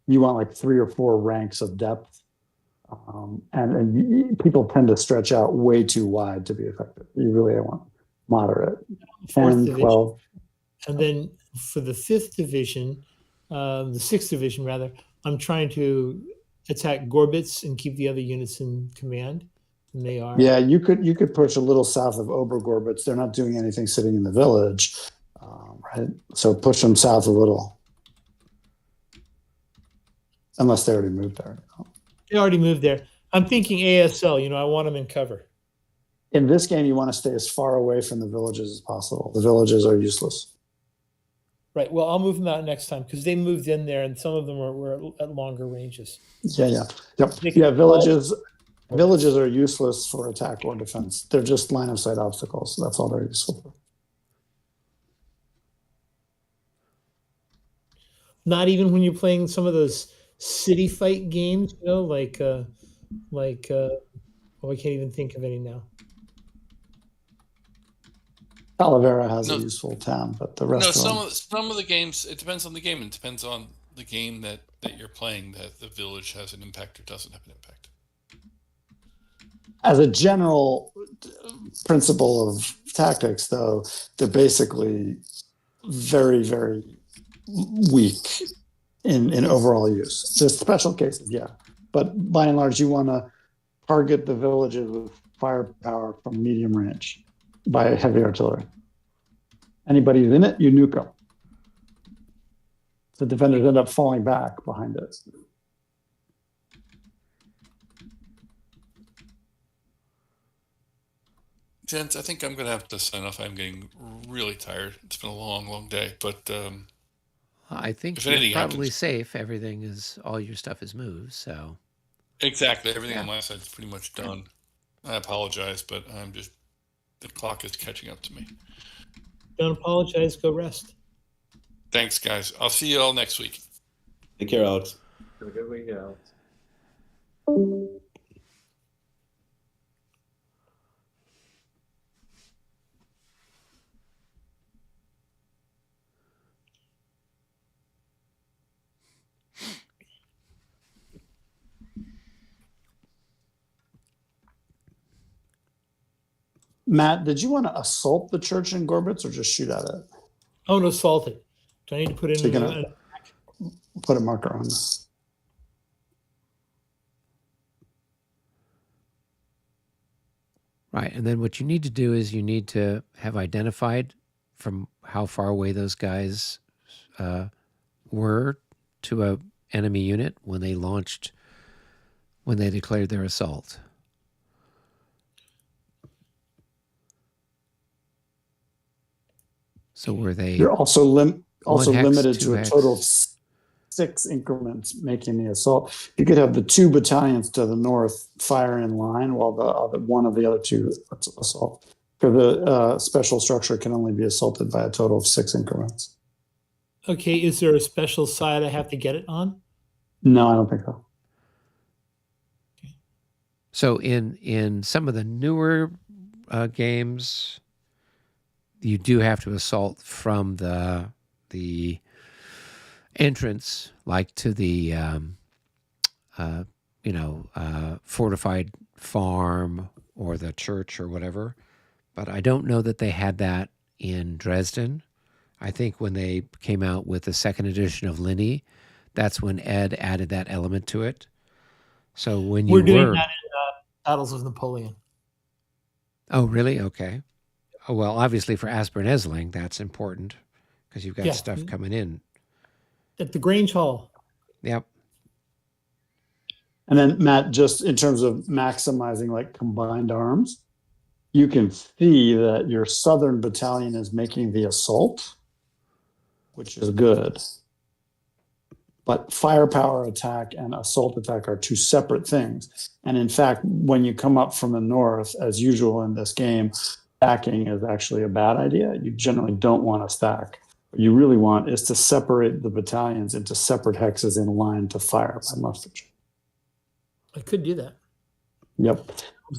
You want like 3 or 4 ranks of depth, and people tend to stretch out way too wide to be effective. You really want moderate. 10, 12. And then for the 5th division, the 6th division rather, I'm trying to attack Gorbitz and keep the other units in command, and they are. Yeah, you could push a little south of Obergorbitz. They're not doing anything sitting in the village, right? So push them south a little, unless they already moved there. They already moved there. I'm thinking ASL. I want them in cover. In this game, you want to stay as far away from the villages as possible. The villages are useless. Right. Well, I'll move them out next time because they moved in there, and some of them were at longer ranges. Yeah. Villages are useless for attack or defense. They're just line of sight obstacles. That's all they're useful for. Not even when you're playing some of those city fight games, like I can't even think of any now. Talavera has a useful town, but the rest some of the games, it depends on the game. It depends on the game that you're playing that the village has an impact or doesn't have an impact. As a general principle of tactics, though, they're basically very, very weak in overall use. There's special cases, yeah, but by and large, you want to target the villages with firepower from medium range by heavy artillery. Anybody who's in it, you nuke them. The defenders end up falling back behind it. Gents, I think I'm going to have to sign off. I'm getting really tired. It's been a long, long day. But I think if you're anything probably happens, safe. Everything is, all your stuff is moved. So exactly, everything Yeah. on my side is pretty much done. I apologize, but the clock is catching up to me. Don't apologize. Go rest. Thanks, guys. I'll see you all next week. Take care, Alex. Have a good week, Alex. Matt, did you want to assault the church in Gorbitz or just shoot at it? Oh, no, assault it. Do I need to put in So you're gonna put a marker on this. Right. And then what you need to do is you need to have identified from how far away those guys were to a enemy unit when they declared their assault. So were they... You're also limited to a hex. total of 6 increments making the assault. You could have the 2 battalions to the north fire in line while the one of the other 2 assault. For the special structure can only be assaulted by a total of 6 increments. Okay, is there a special side I have to get it on? No, I don't think so. So in some of the newer games, you do have to assault from the entrance, like to the fortified farm or the church or whatever. But I don't know that they had that in Dresden. I think when they came out with the second edition of Linny, that's when Ed added that element to it. So when We're doing that in Battles of Napoleon. Oh, really? Okay. Oh, well, obviously for Asper and Esling, that's important because you've got stuff coming in. At the Grange Hall. Yep. And then, Matt, just in terms of maximizing like combined arms, you can see that your southern battalion is making the assault, which is good. But firepower attack and assault attack are 2 separate things. And in fact, when you come up from the north, as usual in this game, stacking is actually a bad idea. You generally don't want to stack. What you really want is to separate the battalions into separate hexes in line to fire by musketry. I could do that. Yep.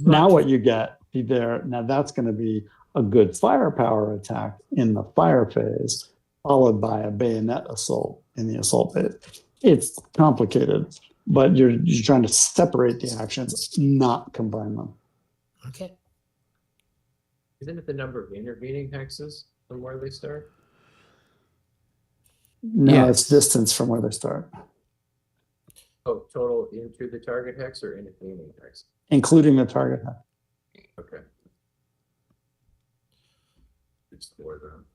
Now what you get there, now that's going to be a good firepower attack in the fire phase, followed by a bayonet assault in the assault phase. It's complicated, but you're trying to separate the actions, not combine them. Okay. Isn't it the number of intervening hexes from where they start? No, it's distance from where they start. Oh, total into the target hex or intervening hex? Including the target hex. Okay. Explore them.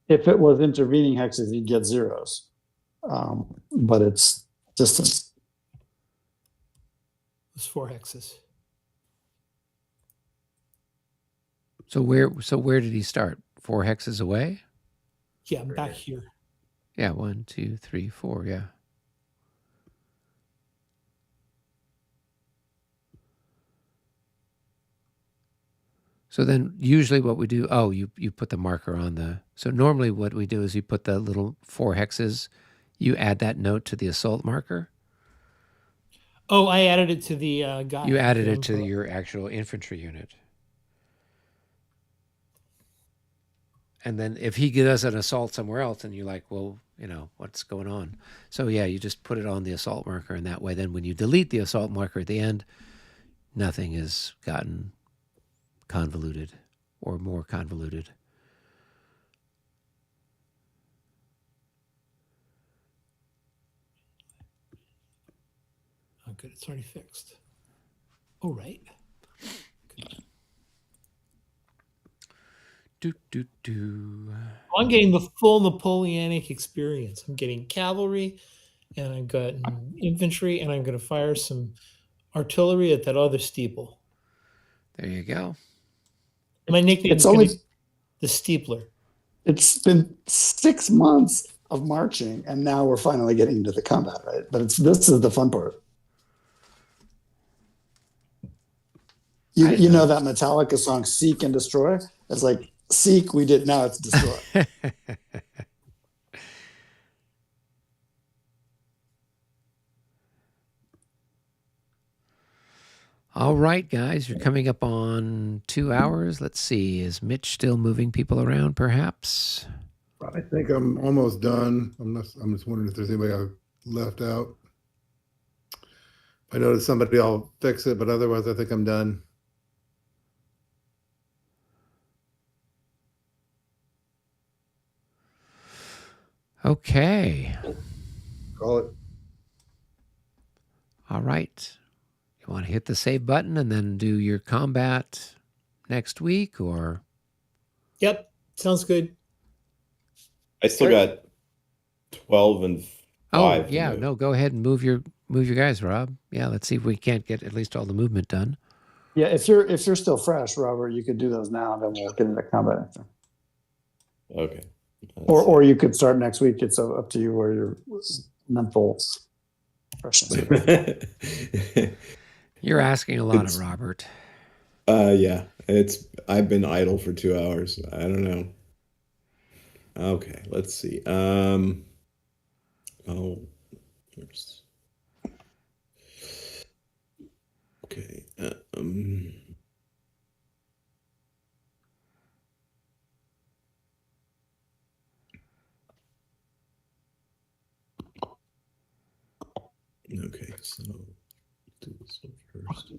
If it was intervening hexes, you'd get 0s. But it's distance. It's 4 hexes. So where did he start? 4 hexes away? Yeah, I'm back here. Yeah, 1, 2, 3, 4. Yeah. So then usually what we do, you put the marker on the, so normally what we do is you put the little 4 hexes, you add that note to the assault marker. Oh, I added it to the guy. You added it to your actual infantry unit. And then if he does an assault somewhere else and you're like, well, what's going on? So yeah, you just put it on the assault marker, and that way then when you delete the assault marker at the end, nothing has gotten convoluted or more convoluted. Oh, good. It's already fixed. Oh, right. I'm getting the full Napoleonic experience. I'm getting cavalry, and I've got infantry, and I'm going to fire some artillery at that other steeple. There you go. My nickname is only the Steepler. It's been 6 months of marching, and now we're finally getting into the combat, right? But this is the fun part. You know that Metallica song "Seek and Destroy"? It's like seek, we did. Now it's destroy. All right, guys, you're coming up on 2 hours. Let's see. Is Mitch still moving people around, perhaps? I think I'm almost done. I'm just wondering if there's anybody I've left out. If I notice somebody, I'll fix it, but otherwise I think I'm done. Okay. Call it. All right. You want to hit the save button and then do your combat next week, or? Yep, sounds good. I still got 12 and 5. Oh, yeah, no, go ahead and move your guys, Rob. Yeah, let's see if we can't get at least all the movement done. Yeah, if you're still fresh, Robert, you could do those now, then we'll get into combat next time. Okay. Or you could start next week. It's up to you where your mental freshness. You're asking a lot of Robert. Yeah, I've been idle for 2 hours. I don't know. Okay, let's see. Oops. Okay. Okay, so do this one first.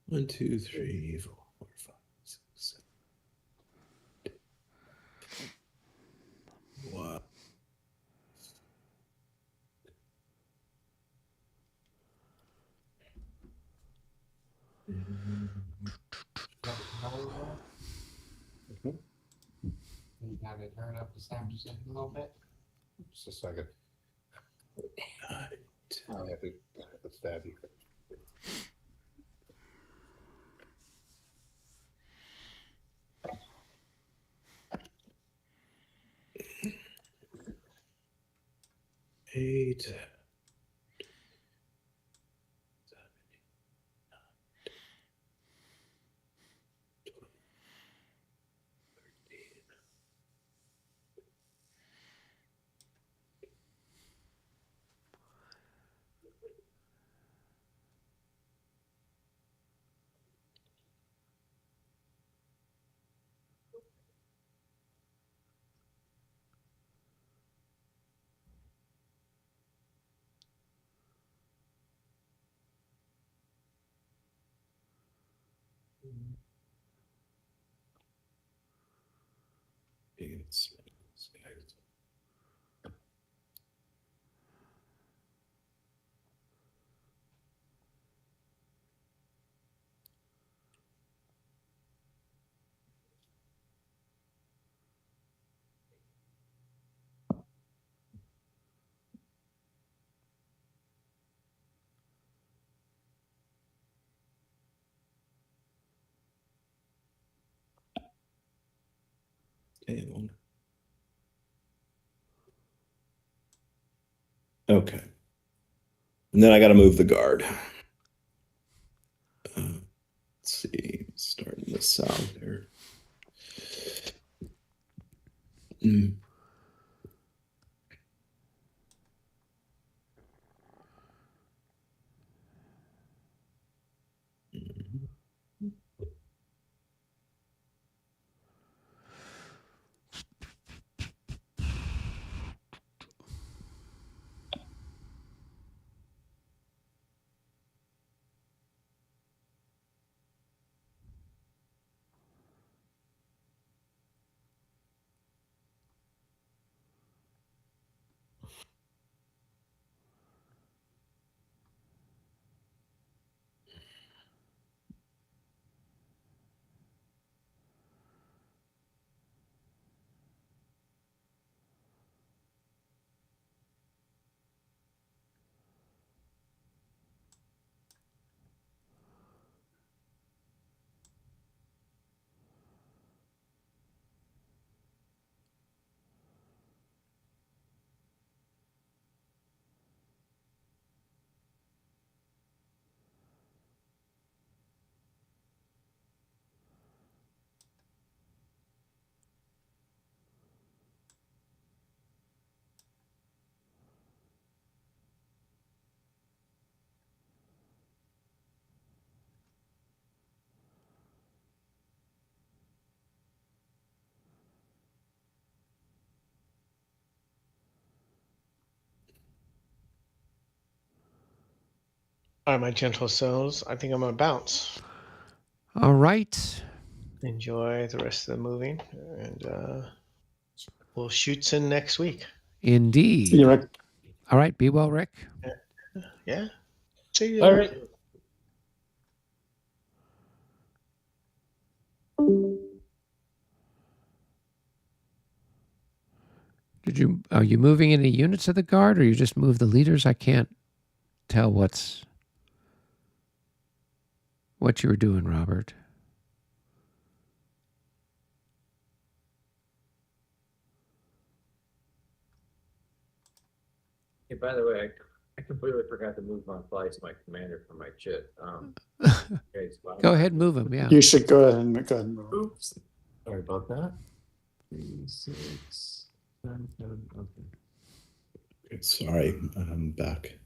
1, 2, 3, 4, 5, 6, 7. Wow. You got to turn up the sound just a little bit. Just a second. I have to stab you. Eight. Okay. And then I got to move the guard. Let's see. Starting the south here. All right, my gentle souls. I think I'm gonna bounce. All right. Enjoy the rest of the movie, and we'll shoot in next week. Indeed. See you, Rick. All right. Be well, Rick. Yeah. See you. All right. Are you moving any units of the guard, or you just move the leaders? I can't tell what you were doing, Robert. Hey, by the way, I completely forgot to move my Fleiss, my commander, from my chit. Okay, so Go ahead and move them. Yeah. You should go ahead and move him. Oops. Sorry about that. 3, 6, 7, 7. Okay. Sorry, I'm back.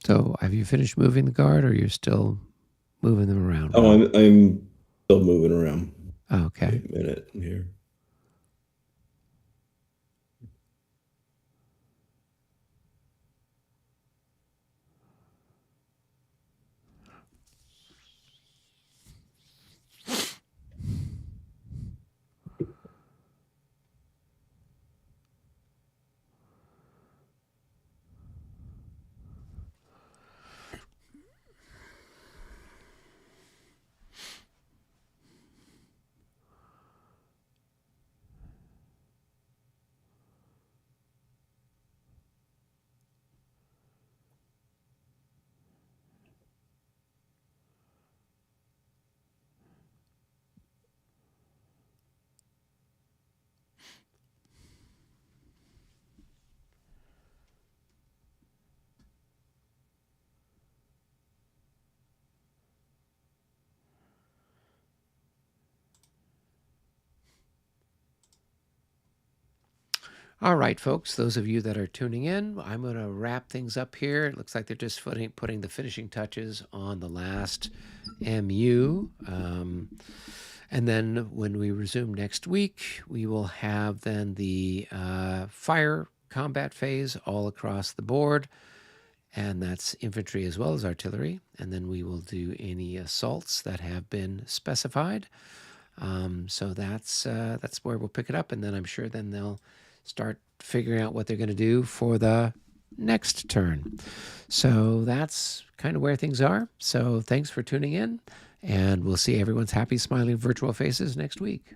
So, have you finished moving the guard, or you're still moving them around? Oh, I'm still moving around. Okay. Wait a minute here. All right, folks, those of you that are tuning in, I'm going to wrap things up here. It looks like they're just putting the finishing touches on the last MU. And then when we resume next week, we will have then the fire combat phase all across the board. And that's infantry as well as artillery. And then we will do any assaults that have been specified. So that's where we'll pick it up. And then I'm sure then they'll start figuring out what they're going to do for the next turn. So that's kind of where things are. So thanks for tuning in, and we'll see everyone's happy, smiling virtual faces next week.